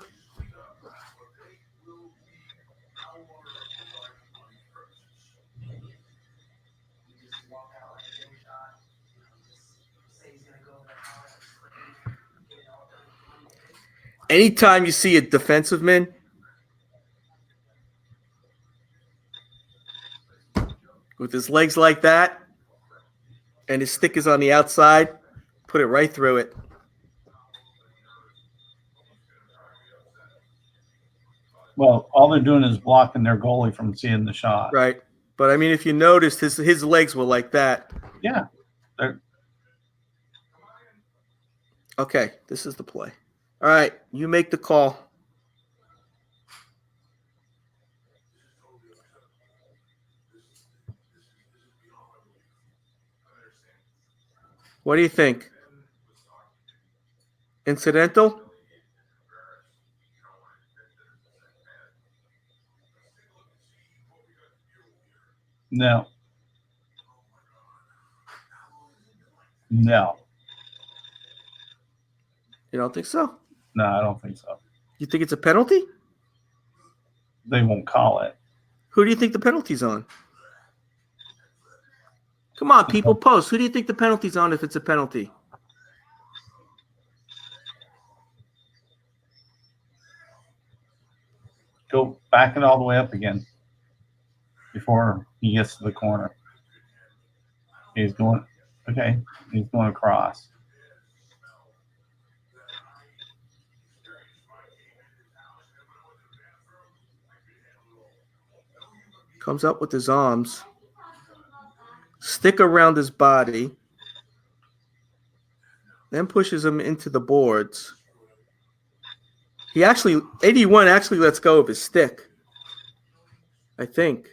Anytime you see a defensive man with his legs like that and his stick is on the outside, put it right through it. Well, all they're doing is blocking their goalie from seeing the shot. Right. But, I mean, if you noticed, his legs were like that. Yeah. Okay, this is the play. All right, you make the call. What do you think? Incidental? No. No. You don't think so? No, I don't think so. You think it's a penalty? They won't call it. Who do you think the penalty's on? Come on, people, post. Who do you think the penalty's on if it's a penalty? Go back it all the way up again before he gets to the corner. He's going, okay, he's going across. Comes up with his arms. Stick around his body. Then pushes him into the boards. 81 actually lets go of his stick. I think.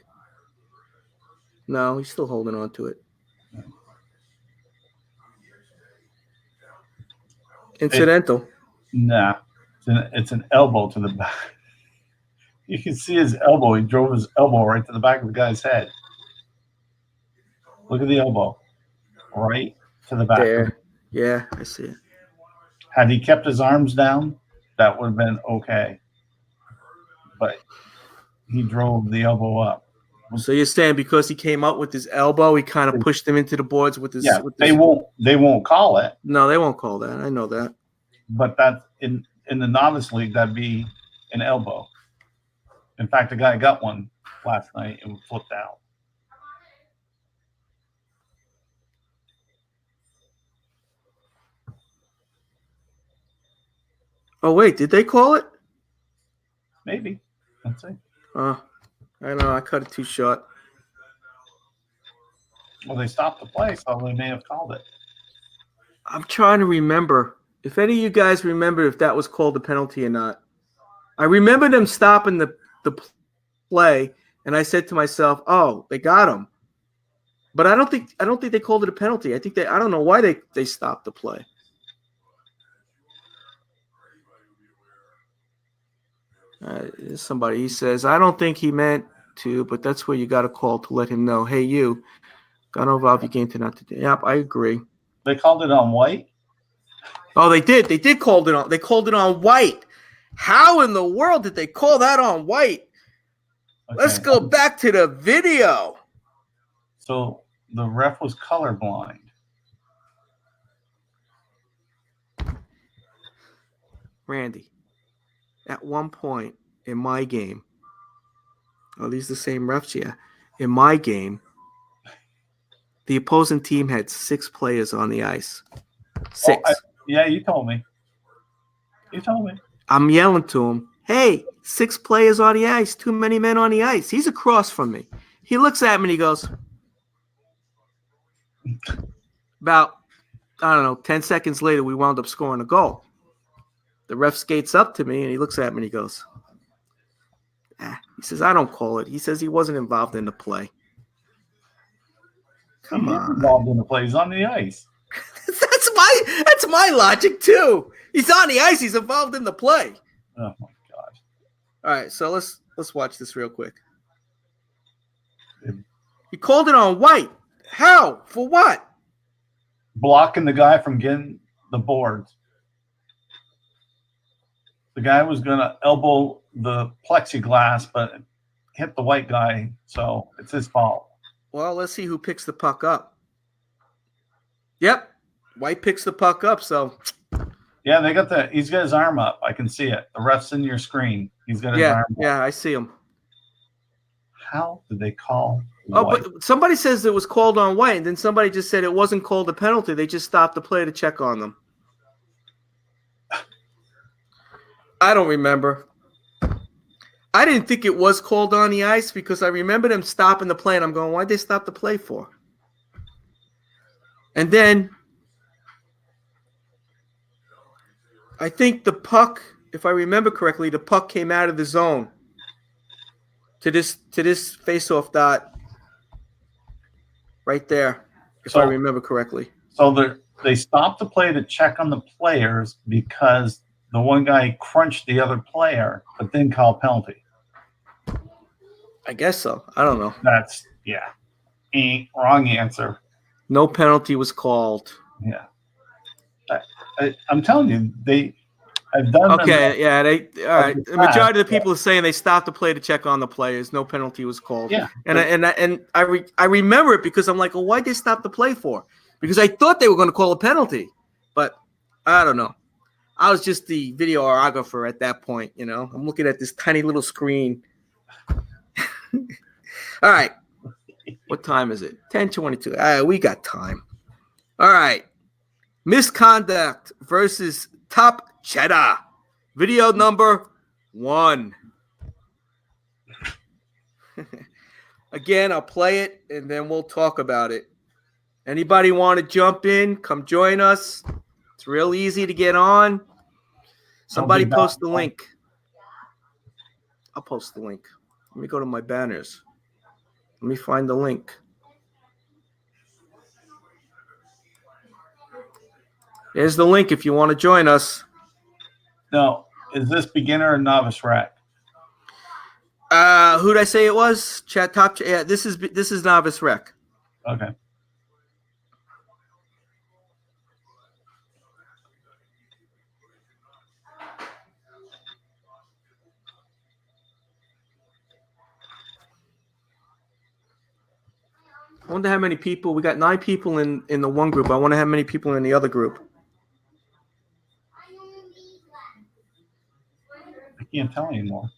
No, he's still holding on to it. Incidental. Nah, it's an elbow to the back. You can see his elbow. He drove his elbow right to the back of the guy's head. Look at the elbow. Right to the back. There. Yeah, I see it. Had he kept his arms down, that would have been okay. But he drove the elbow up. So you're saying because he came up with his elbow, he kind of pushed him into the boards with his. Yeah, with they his... won't call it. No, they won't call that. I know that. But that in the novice league, that'd be an elbow. In fact, a guy got one last night and flipped out. Oh wait, did they call it? Maybe. Let's see. I know. I cut it too short. Well, they stopped the play, so they may have called it. I'm trying to remember if any of you guys remember if that was called a penalty or not. I remember them stopping the play, and I said to myself, "Oh, they got him." But I don't think they called it a penalty. I don't know why they stopped the play. Somebody, he says, I don't think he meant to, but that's where you got to call to let him know, hey, you, got to involve your game to not to. Yep, I agree. They called it on white? Oh, they did. They did call it on. They called it on white. How in the world did they call that on white? Okay. Let's go back to the video. So the ref was colorblind. Randy, at one point in my game, are these the same refs? Yeah. In my game, the opposing team had 6 players on the ice. 6. Oh, yeah, you told me. I'm yelling to him, hey, 6 players on the ice, too many men on the ice. He's across from me. He looks at me and he goes, about, 10 seconds later, we wound up scoring a goal. The ref skates up to me and he looks at me and he goes, he says, I don't call it. He says he wasn't involved in the play. Come on. Involved in the play. He's on the ice. That's my logic too. He's on the ice. He's involved in the play. Oh my God. All right, so let's watch this real quick. He called it on white. How? For what? Blocking the guy from getting the boards. The guy was going to elbow the plexiglass, but hit the white guy, so it's his fault. Well, let's see who picks the puck up. Yep, white picks the puck up, so. Yeah, he's got his arm up. I can see it. The ref's in your screen. He's got his arm up. Yeah, I see him. How did they call white? Oh, but somebody says it was called on white, and then somebody just said it wasn't called a penalty. They just stopped the play to check on them. I don't remember. I didn't think it was called on the ice because I remember them stopping the play, and I'm going, why'd they stop the play for? And then I think the puck, if I remember correctly, the puck came out of the zone to this face-off dot right there, if I remember correctly. So they stopped the play to check on the players because the one guy crunched the other player, but didn't call a penalty. I guess so. I don't know. Wrong answer. No penalty was called. Yeah. I'm telling you, I've done them. Okay, yeah, all right. The the majority of the fact, people are saying they stopped the play to check on the players. No penalty was called. Yeah. And I remember it because I'm like, well, why'd they stop the play for? Because I thought they were going to call a penalty, but I don't know. I was just the videographer at that point, you know. I'm looking at this tiny little screen. All right. What time is it? 10:22. All right, we got time. All right. Misconduct versus Top Cheddar. Video number 1. Again, I'll play it and then we'll talk about it. Anybody want to jump in? Come join us. It's real easy to get on. Somebody post the link. I'll post the link. Let me go to my banners. Let me find the link. There's the link if you want to join us. No, is this beginner or novice rack? Who'd I say it was? Yeah, this is novice rec. Okay. I wonder how many people. We got 9 people in the one group. I wonder how many people in the other group. I can't tell anymore.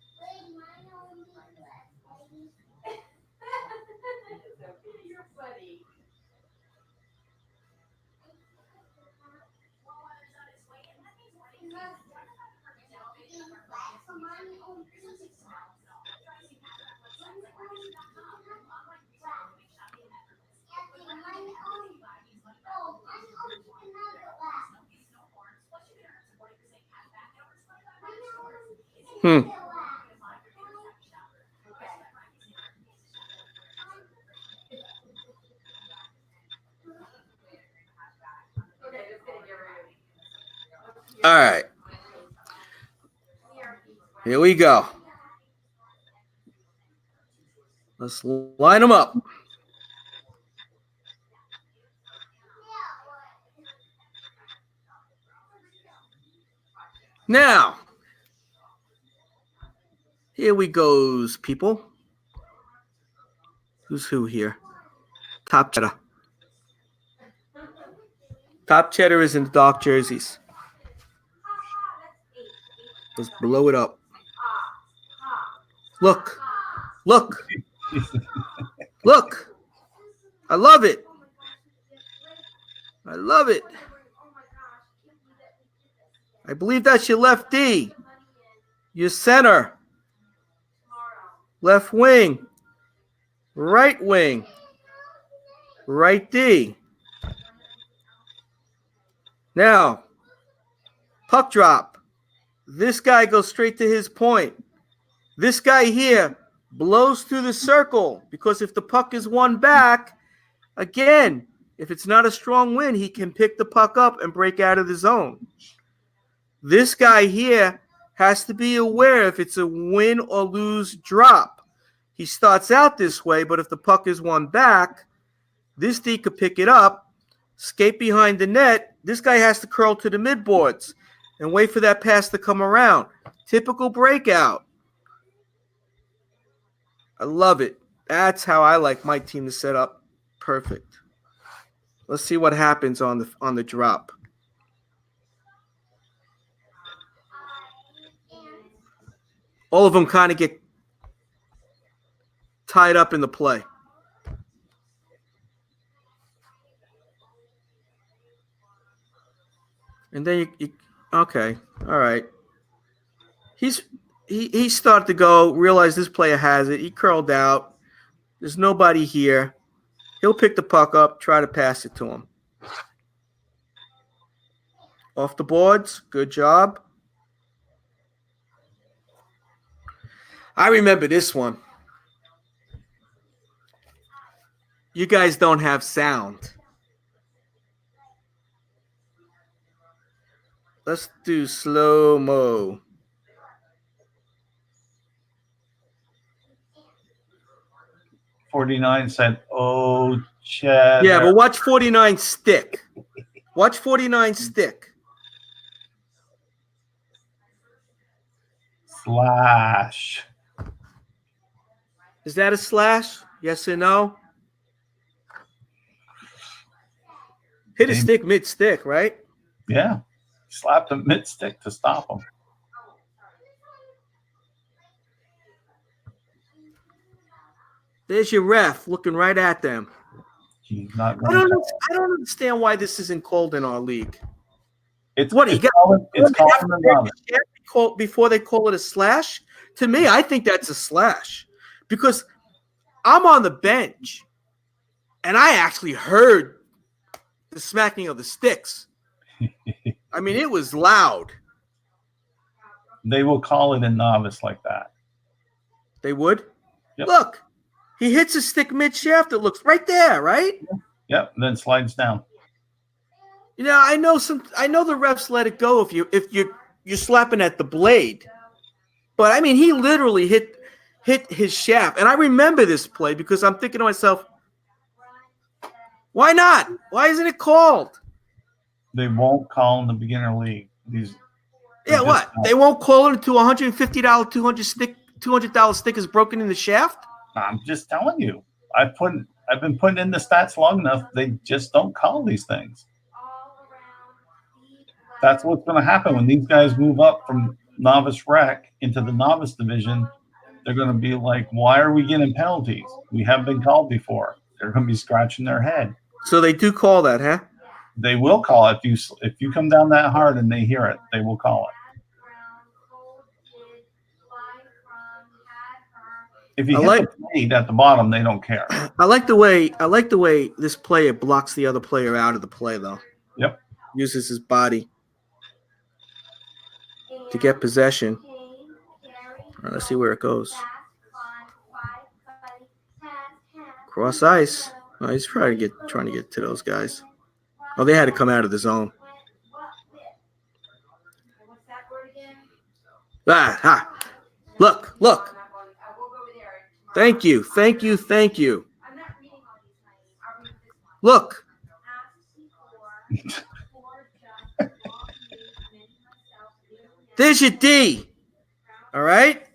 All right. Here we go. Let's line them up. Now, here we goes, people. Who's who here? Top Cheddar. Top Cheddar is in the dark jerseys. Let's blow it up. Look. Look. Look. I love it. I love it. I believe that's your left D. Your center. Left wing. Right wing. Right D. Now, puck drop. This guy goes straight to his point. This guy here blows through the circle because if the puck is won back, again, if it's not a strong win, he can pick the puck up and break out of the zone. This guy here has to be aware if it's a win or lose drop. He starts out this way, but if the puck is won back, this D could pick it up, skate behind the net. This guy has to curl to the midboards and wait for that pass to come around. Typical breakout. I love it. That's how I like my team to set up. Perfect. Let's see what happens on the drop. All of them kind of get tied up in the play. And then you okay, all right. He started to go, realized this player has it. He curled out. There's nobody here. He'll pick the puck up, try to pass it to him. Off the boards. Good job. I remember this one. You guys don't have sound. Let's do slow-mo. 49 said, "Oh, Chad." Yeah, but watch 49 stick. Watch 49 stick. Slash. Is that a slash? Yes or no? Hit a stick mid-stick, right? Yeah. Slapped him mid-stick to stop him. There's your ref looking right at them. He's not I going don't understand why this isn't called in our league. It's What, it's you got calling the novice. before they call it a slash? To me, I think that's a slash because I'm on the bench and I actually heard the smacking of the sticks. I mean, it was loud. They will call it a novice like that. They would? Yep. Look, he hits a stick mid-shaft. It looks right there, right? Yep, and then slides down. You know, I know the refs let it go if you're slapping at the blade. But I mean, he literally hit his shaft. And I remember this play because I'm thinking to myself, why not? Why isn't it called? They won't call in the beginner league. Yeah, what? They won't call it until $150 $200 stick is broken in the shaft? I'm just telling you. I've been putting in the stats long enough. They just don't call these things. That's what's going to happen when these guys move up from novice rec into the novice division. They're going to be like, why are we getting penalties? We have been called before. They're going to be scratching their head. So they do call that, huh? They will call it. If you come down that hard and they hear it, they will call it. If you hit the blade at the bottom, they don't care. I like the way this player blocks the other player out of the play, though. Yep. Uses his body to get possession. All right, let's see where it goes. Cross ice. Oh, he's trying to get to those guys. Oh, they had to come out of the zone. Look. Thank you. Look. There's your D. All right?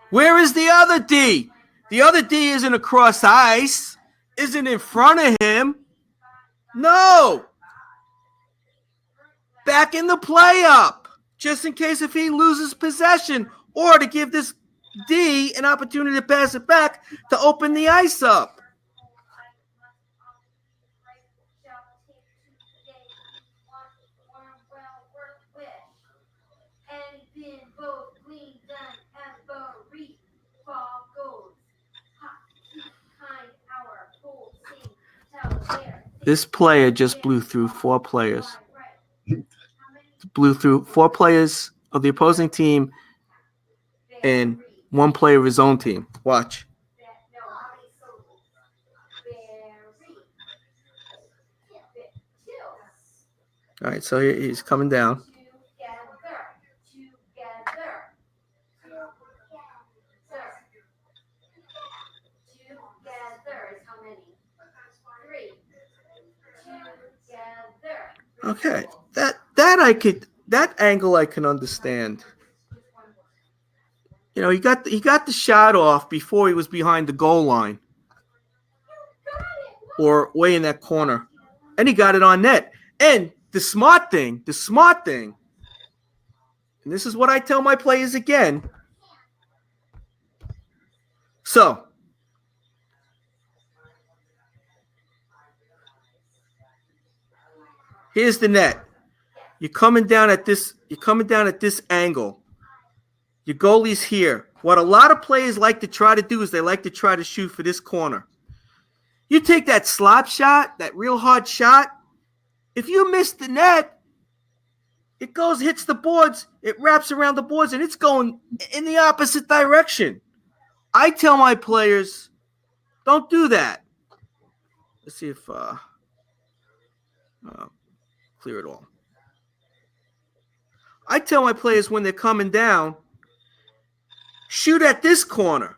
Where is the other D? The other D isn't across ice, isn't in front of him. No. Back in the play up, just in case if he loses possession, or to give this D an opportunity to pass it back to open the ice up. This player just blew through 4 players. Blew through 4 players of the opposing team and 1 player of his own team. Watch. All right, so he's coming down. Okay, that angle I can understand. You know, he got the shot off before he was behind the goal line or way in that corner, and he got it on net. And the smart thing, and this is what I tell my players again. So, here's the net. You're coming down at this angle. Your goalie's here. What a lot of players like to try to do is they like to try to shoot for this corner. You take that slop shot, that real hard shot. If you miss the net, it hits the boards, it wraps around the boards, and it's going in the opposite direction. I tell my players, don't do that. Let's see if clear it all. I tell my players when they're coming down, shoot at this corner.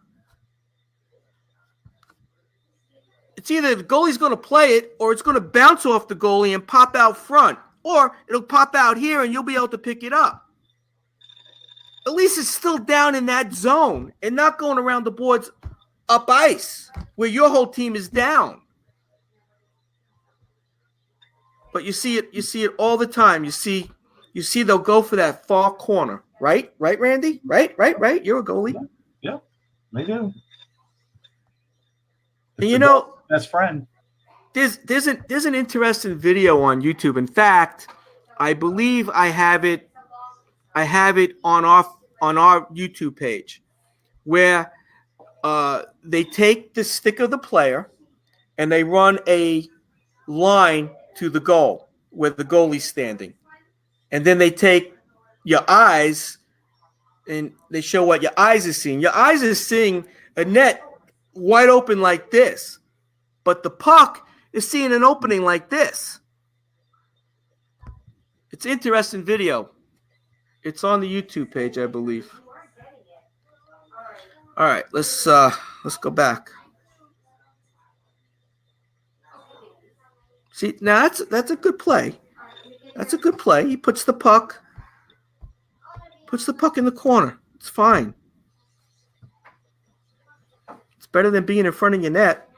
It's either the goalie's going to play it or it's going to bounce off the goalie and pop out front. Or it'll pop out here and you'll be able to pick it up. At least it's still down in that zone and not going around the boards up ice where your whole team is down. But you see it all the time. You see they'll go for that far corner. Right, Randy? Right. You're a goalie. Yeah, they do. And you know, best friend. There's an interesting video on YouTube. In fact, I believe I have it on our YouTube page where they take the stick of the player and they run a line to the goal where the goalie's standing. And then they take your eyes and they show what your eyes are seeing. Your eyes are seeing a net wide open like this, but the puck is seeing an opening like this. It's an interesting video. It's on the YouTube page, I believe. All right, let's go back. See, now that's a good play. That's a good play. He puts the puck in the corner. It's fine. It's better than being in front of your net.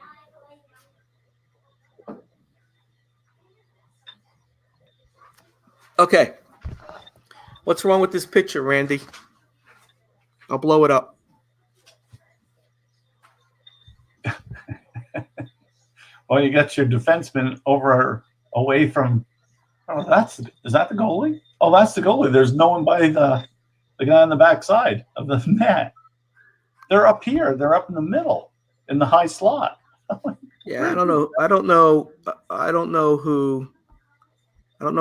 Okay. What's wrong with this picture, Randy? I'll blow it up. Well, you got your defenseman away from. Oh, is that the goalie? Oh, that's the goalie. There's no one by the guy on the backside of the net. They're up here. They're up in the middle in the high slot. Yeah, I don't know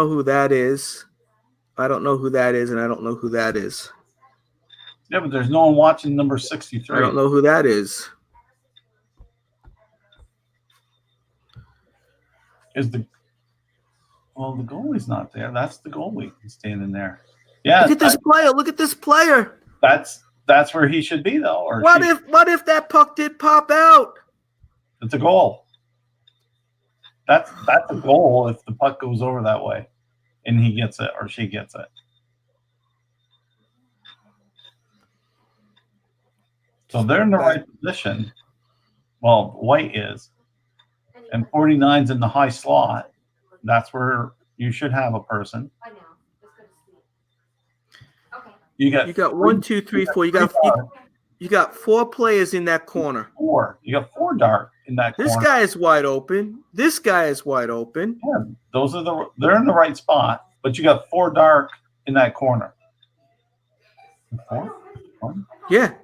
who that is. I don't know who that is, and I don't know who that is. Yeah, but there's no one watching number 63. I don't know who that is. The goalie's not there. That's the goalie standing there. Yeah. Look at this player. Look at this player. That's where he should be, though. Or what if that puck did pop out? It's a goal. That's a goal if the puck goes over that way and he gets it or she gets it. So they're in the right position. Well, White is. And 49's in the high slot. That's where you should have a person. I know. Let's go to sleep. Okay. You got 1, 2, 3, 4. You got 4 players in that corner. 4. You got 4 dark in that corner. This guy is wide open. This guy is wide open. Yeah, they're in the right spot, but you got 4 dark in that corner. 4? Yeah.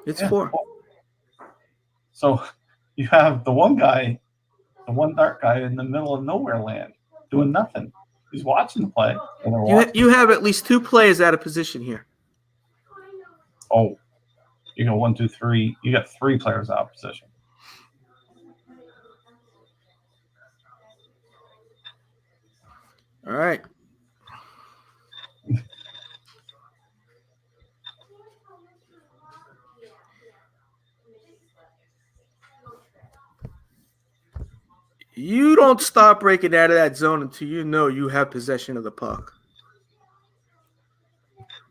It's 4. So you have the one dark guy in the middle of nowhere land doing nothing. He's watching the play. You have at least 2 players out of position here. Oh, you got 1, 2, 3. You got 3 players out of position. All right. You don't start breaking out of that zone until you know you have possession of the puck.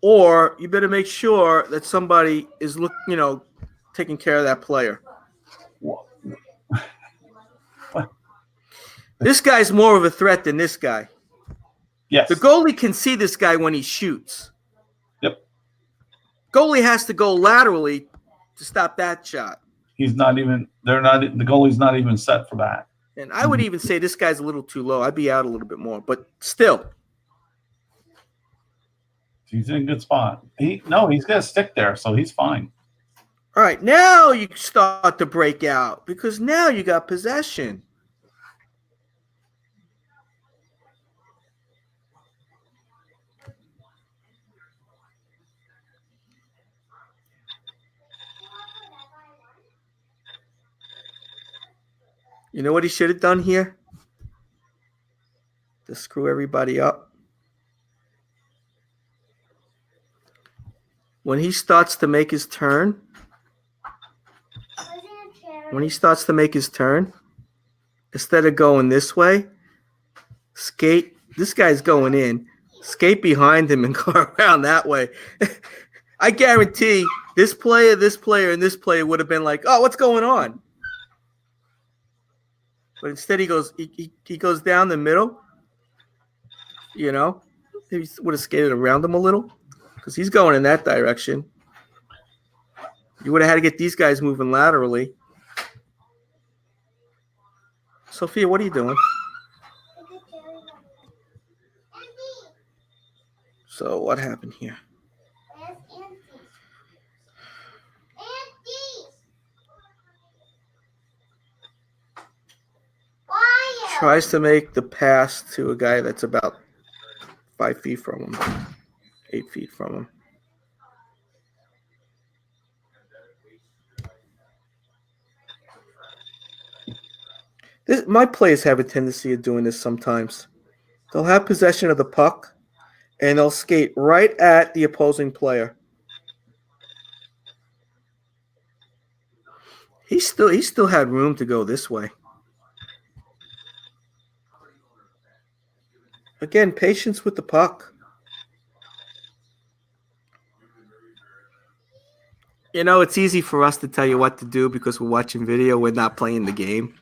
Or you better make sure that somebody is taking care of that player. This guy's more of a threat than this guy. Yes. The goalie can see this guy when he shoots. Yep. Goalie has to go laterally to stop that shot. The goalie's not even set for that. And I would even say this guy's a little too low. I'd be out a little bit more, but still. He's in a good spot. He's got to stick there, so he's fine. All right, now you start to break out because now you got possession. You know what he should have done here? To screw everybody up. When he starts to make his turn, when he starts to make his turn, instead of going this way, skate. This guy's going in. Skate behind him and go around that way. I guarantee this player, and this player would have been like, "Oh, what's going on?" But instead, he goes down the middle. You know, he would have skated around him a little because he's going in that direction. You would have had to get these guys moving laterally. Sophia, what are you doing? So what happened here? Tries to make the pass to a guy that's about 5 feet from him, 8 feet from him. My players have a tendency of doing this sometimes. They'll have possession of the puck, and they'll skate right at the opposing player. He still had room to go this way. Again, patience with the puck. You know, it's easy for us to tell you what to do because we're watching video. We're not playing the game.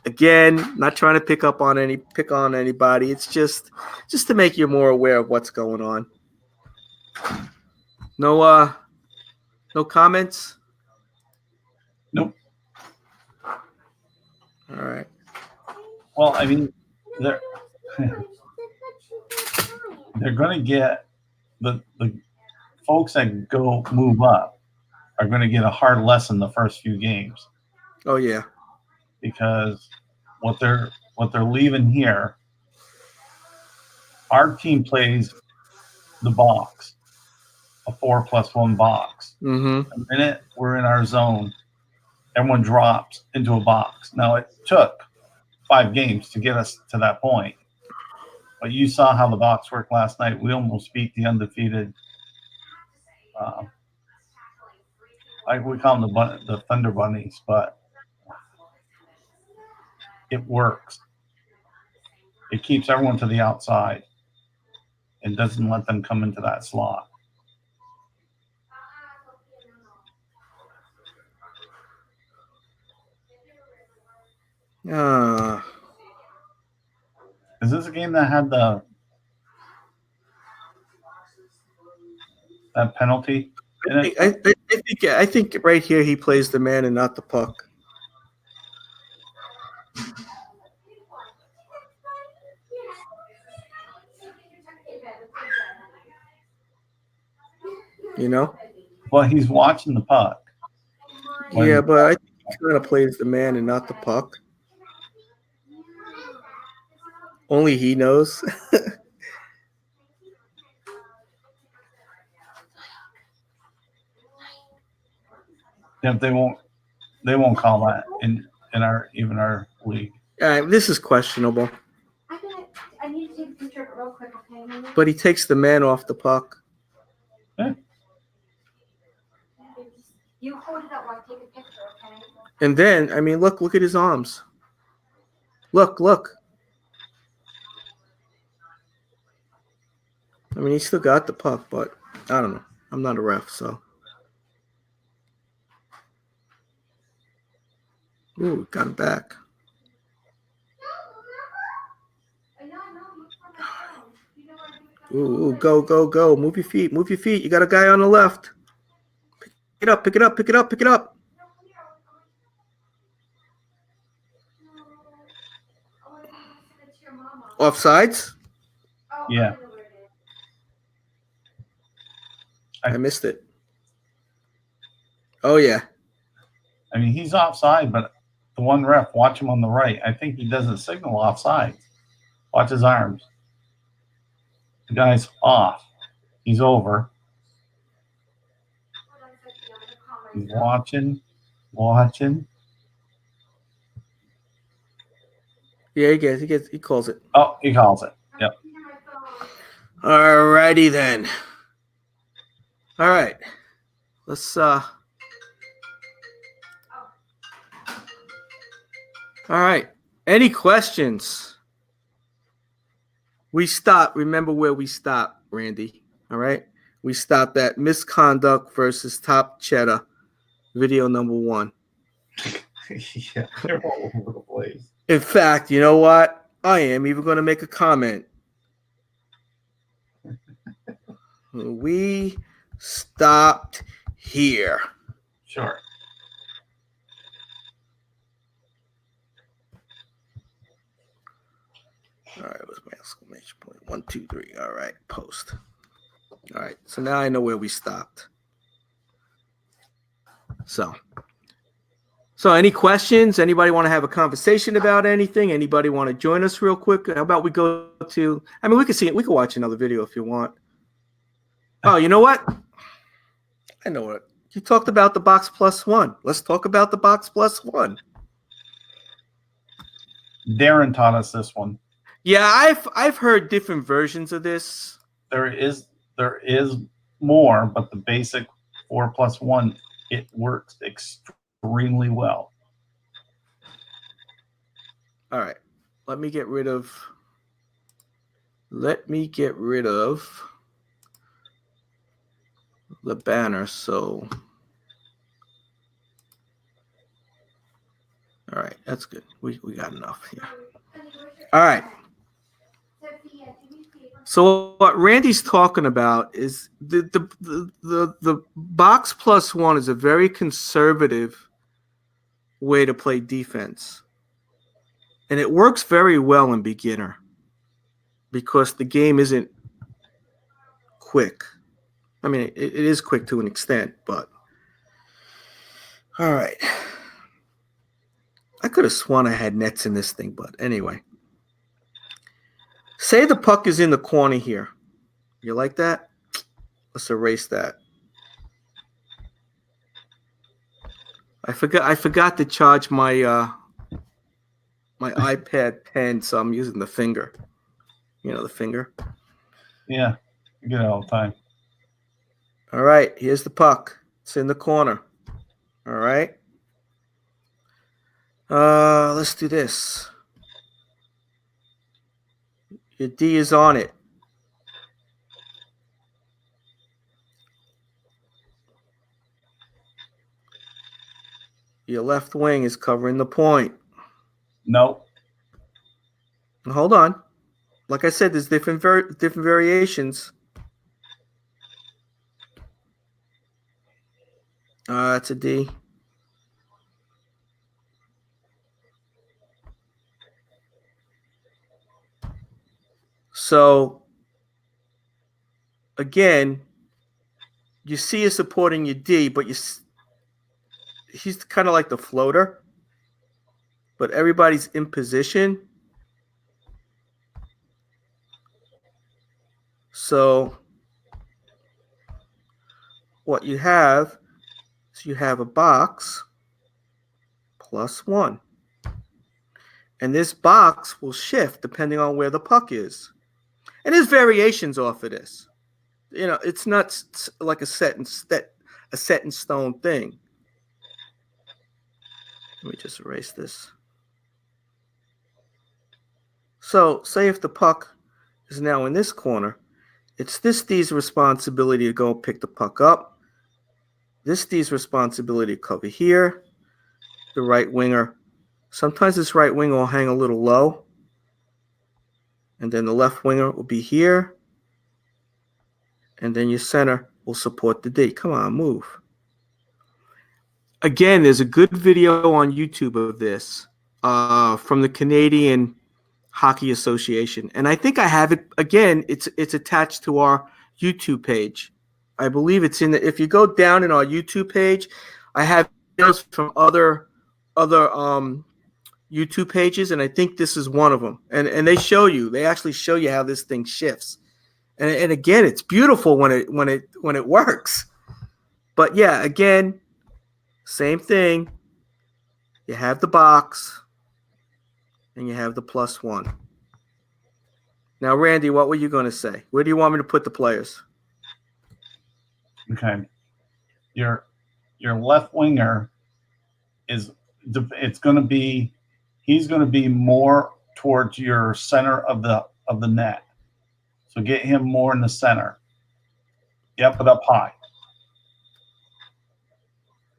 Again, not trying to pick on anybody. It's just to make you more aware of what's going on. No comments? Nope. All right. Well, I mean, they're going to get the folks that move up are going to get a hard lesson the first few games. Oh yeah. Because what they're leaving here, our team plays the box, a 4+1 box. Mm-hmm. The minute we're in our zone, everyone drops into a box. Now it took 5 games to get us to that point, but you saw how the box worked last night. We almost beat the undefeated. We call them the Thunder Bunnies, but it works. It keeps everyone to the outside and doesn't let them come into that slot. Is this a game that had that penalty in it? I think right here he plays the man and not the puck. You know? Well, he's watching the puck. Yeah, but I think he kind of plays the man and not the puck. Only he knows. Yeah, they won't call that in our league. This is questionable. I need to take a picture of it real quick, okay? But he takes the man off the puck. Yeah. You hold it up while I take a picture, okay? And then, I mean, look at his arms. Look. I mean, he still got the puck, but I don't know. I'm not a ref, so. Ooh, got him back. Ooh, go. Move your feet. You got a guy on the left. Pick it up. Offsides? Yeah. I missed it. Oh, yeah. I mean, he's offside, but the one ref, watch him on the right. I think he doesn't signal offside. Watch his arms. The guy's off. He's over. He's watching. Yeah, he calls it. Oh, he calls it. Yep. All righty then. All right. Let's All right. Any questions? We stopped. Remember where we stopped, Randy. All right. We stopped at misconduct versus top cheddar, video number 1. Yeah, they're all over the place. In fact, you know what? I am even going to make a comment. We stopped here. Sure. All right, what's my exclamation point? 1, 2, 3. All right, post. All right, so now I know where we stopped. So any questions? Anybody want to have a conversation about anything? Anybody want to join us real quick? How about we go to, I mean, we can see it. We can watch another video if you want. Oh, you know what? I know what. You talked about the box plus 1. Let's talk about the box plus 1. Darren taught us this one. Yeah, I've heard different versions of this. There is more, but the basic 4 plus 1, it works extremely well. All right. Let me get rid of the banner. So, all right, that's good. We got enough here. All right. So what Randy's talking about is the box plus 1 is a very conservative way to play defense. And it works very well in beginner because the game isn't quick. I mean, it is quick to an extent, but all right. I could have sworn I had nets in this thing, but anyway. Say the puck is in the corner here. You like that? Let's erase that. I forgot to charge my my iPad pen, so I'm using the finger. You know the finger? Yeah, you get it all the time. All right, here's the puck. It's in the corner. All right. Let's do this. Your D is on it. Your left wing is covering the point. Nope. Hold on. Like I said, there's different variations. That's a D. So, again, you see is supporting your D, but he's kind of like the floater, but everybody's in position. So, what you have is you have a box plus 1. And this box will shift depending on where the puck is. And there's variations off of this. You know, it's not like a set in stone thing. Let me just erase this. So, say if the puck is now in this corner, it's this D's responsibility to go pick the puck up. This D's responsibility to cover here. The right winger. Sometimes this right winger will hang a little low. And then the left winger will be here. And then your center will support the D. Come on, move. Again, there's a good video on YouTube of this from the Canadian Hockey Association. And I think I have it. Again, it's attached to our YouTube page. I believe it's in the, if you go down in our YouTube page, I have videos from other YouTube pages, and I think this is one of them. And they actually show you how this thing shifts. And again, it's beautiful when it works. But yeah, again, same thing. You have the box and you have the plus 1. Now, Randy, what were you going to say? Where do you want me to put the players? Okay. Your left winger it's going to be, he's going to be more towards your center of the net. So get him more in the center. Yep, but up high.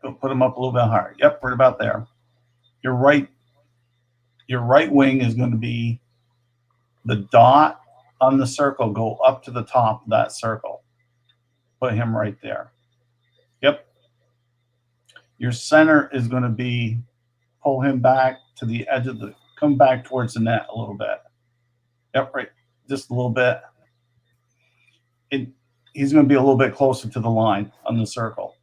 Go put him up a little bit higher. Yep, right about there. Your right wing is going to be the dot on the circle. Go up to the top of that circle. Put him right there. Yep. Your center is going to be, pull him back to the edge of the, come back towards the net a little bit. Yep, right, just a little bit. He's going to be a little bit closer to the line on the circle.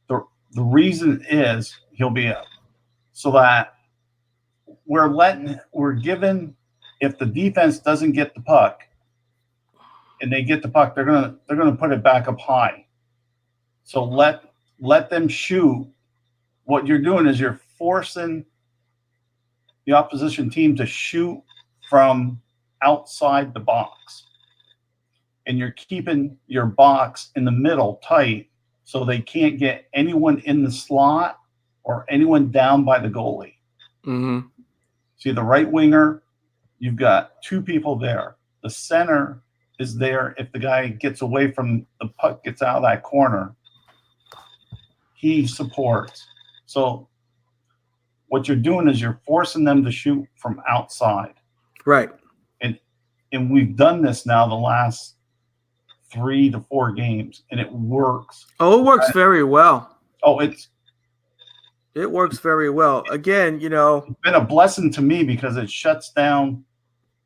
The reason is he'll be up so that we're given, if the defense doesn't get the puck and they get the puck, they're gonna put it back up high. So let them shoot. What you're doing is you're forcing the opposition team to shoot from outside the box. And you're keeping your box in the middle tight so they can't get anyone in the slot or anyone down by the goalie. Mm-hmm. See, the right winger, you've got two people there. The center is there if the guy gets away from the puck, gets out of that corner. He supports. So what you're doing is you're forcing them to shoot from outside. Right. And we've done this now the last 3 to 4 games, and it works. Oh, it works very well. Oh, It works very well. Again, it's been a blessing to me because it shuts down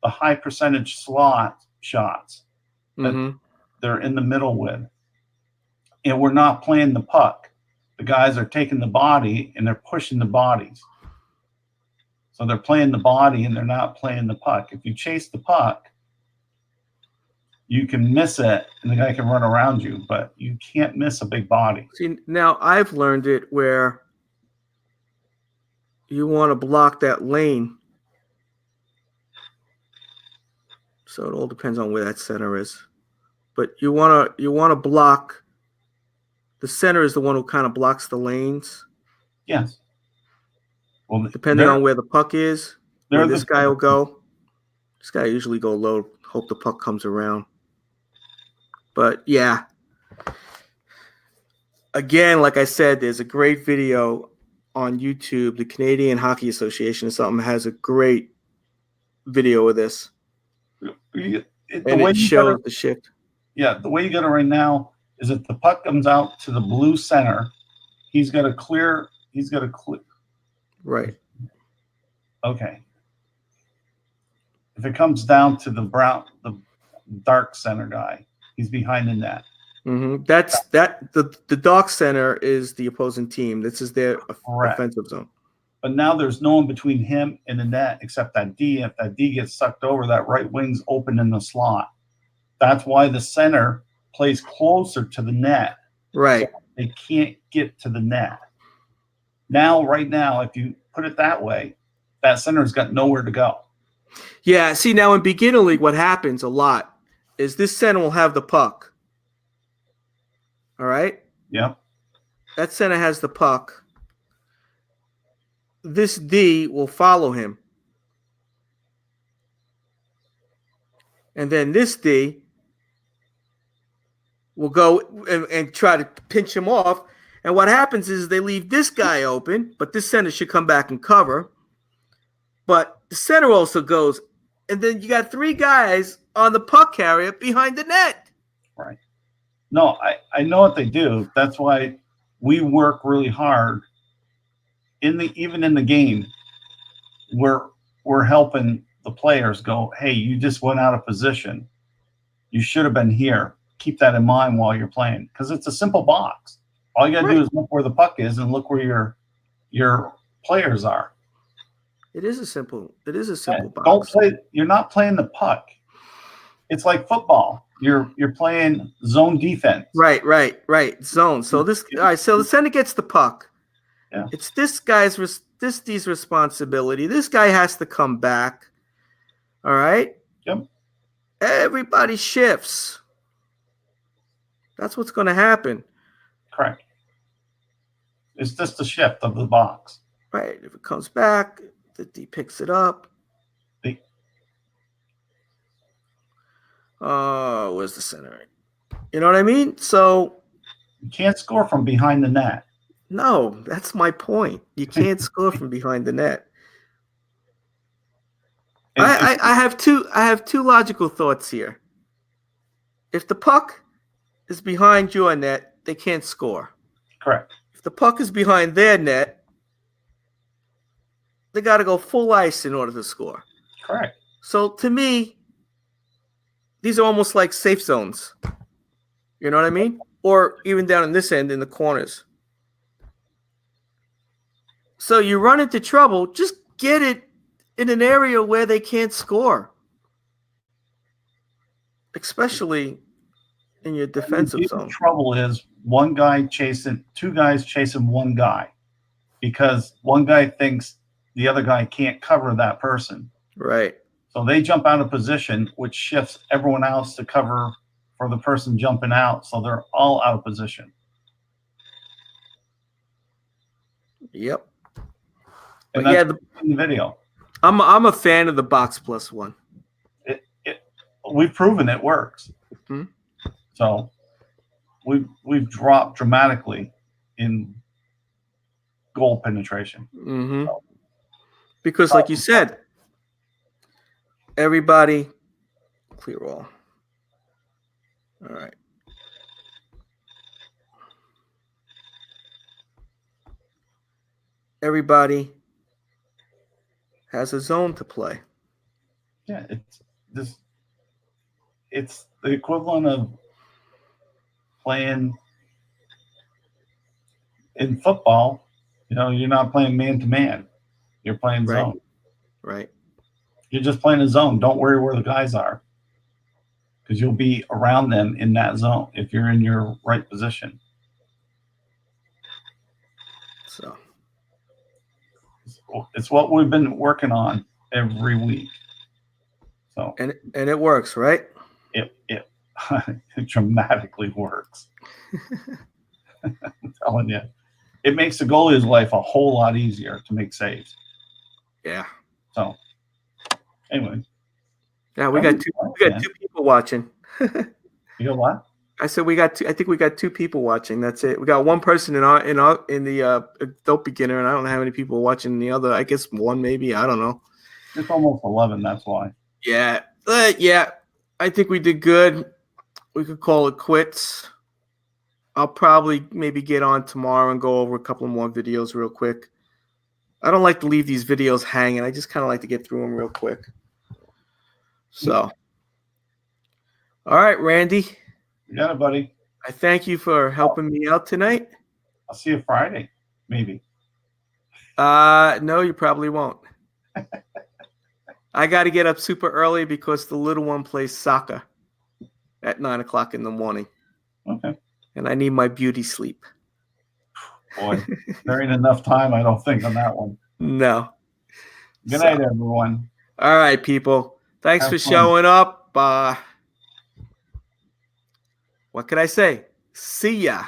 the high percentage slot shots that they're in the middle with. And we're not playing the puck. The guys are taking the body and they're pushing the bodies. So they're playing the body and they're not playing the puck. If you chase the puck, you can miss it and the guy can run around you, but you can't miss a big body. See, now I've learned it where you want to block that lane. So it all depends on where that center is. But you want to block. The center is the one who kind of blocks the lanes. Yes. Well, depending on where the puck is, where this guy will go. This guy usually go low, hope the puck comes around. But yeah. Again, like I said, there's a great video on YouTube. The Canadian Hockey Association or something has a great video of this. And it shows the shift. Yeah, the way you got it right now is if the puck comes out to the blue center, he's got to clear. Right. Okay. If it comes down to the dark center guy, he's behind the net. Mm-hmm. The dark center is the opposing team. This is their offensive zone. But now there's no one between him and the net except that D. If that D gets sucked over, that right wing's open in the slot. That's why the center plays closer to the net. Right. So they can't get to the net. Now, right now, if you put it that way, that center's got nowhere to go. Yeah, see, now in beginner league, what happens a lot is this center will have the puck. All right? Yeah. That center has the puck. This D will follow him. And then this D will go and try to pinch him off. And what happens is they leave this guy open, but this center should come back and cover. But the center also goes, and then you got 3 guys on the puck carrier behind the net. Right. No, I know what they do. That's why we work really hard. Even in the game, we're helping the players go, hey, you just went out of position. You should have been here. Keep that in mind while you're playing. Because it's a simple box. All you got to do is look where the puck is and look where your players are. It is a simple box. Don't play. You're not playing the puck. It's like football. You're playing zone defense. Right. Zone. So so the center gets the puck. Yeah. It's this D's responsibility. This guy has to come back. All right. Yep. Everybody shifts. That's what's going to happen. Correct. It's just a shift of the box. Right. If it comes back, The D picks it up. The- Where's the center? You know what I mean? So You can't score from behind the net. no, that's my point. You can't score from behind the net. I have two logical thoughts here. If the puck is behind your net, they can't score. Correct. If the puck is behind their net, they got to go full ice in order to score. Correct. So to me, these are almost like safe zones. You know what I mean? Or even down in this end in the corners. So you run into trouble, just get it in an area where they can't score. Especially in your defensive The zone. trouble is two guys chasing one guy, because one guy thinks the other guy can't cover that person. Right. So they jump out of position, which shifts everyone else to cover for the person jumping out. So they're all out of position. Yep. And But that's in the video. I'm a fan of the box plus one. We've proven it works. Hmm. So we've dropped dramatically in goal penetration. Mm-hmm. Because, like you said, everybody clear all. All right. Everybody has a zone to play. Yeah, it's the equivalent of playing in football. You know, you're not playing man to man. You're playing Right. zone. Right. You're just playing a zone. Don't worry where the guys are, because you'll be around them in that zone if you're in your right position. So It's what we've been working on every week. So and it works, right? it dramatically works. I'm telling you, it makes the goalie's life a whole lot easier to make saves. Yeah. So anyway, Yeah, we got two people watching. You know what? I said I think we got two people watching. That's it. We got one person in the adult beginner, and I don't know how many people watching the other. I guess one maybe. I don't know. It's almost 11. That's why. Yeah. Yeah. I think we did good. We could call it quits. I'll probably maybe get on tomorrow and go over a couple more videos real quick. I don't like to leave these videos hanging. I just kind of like to get through them real quick. So, all right, Randy. You got it, buddy. I thank you for helping me out tonight. I'll see you Friday, maybe. No, you probably won't. I got to get up super early because the little one plays soccer at 9 o'clock in the morning. Okay. And I need my beauty sleep. Boy, there ain't enough time, I don't think, on that one. No. Good night, everyone. All right, people. Thanks Have for fun. showing up. What could I say? See ya.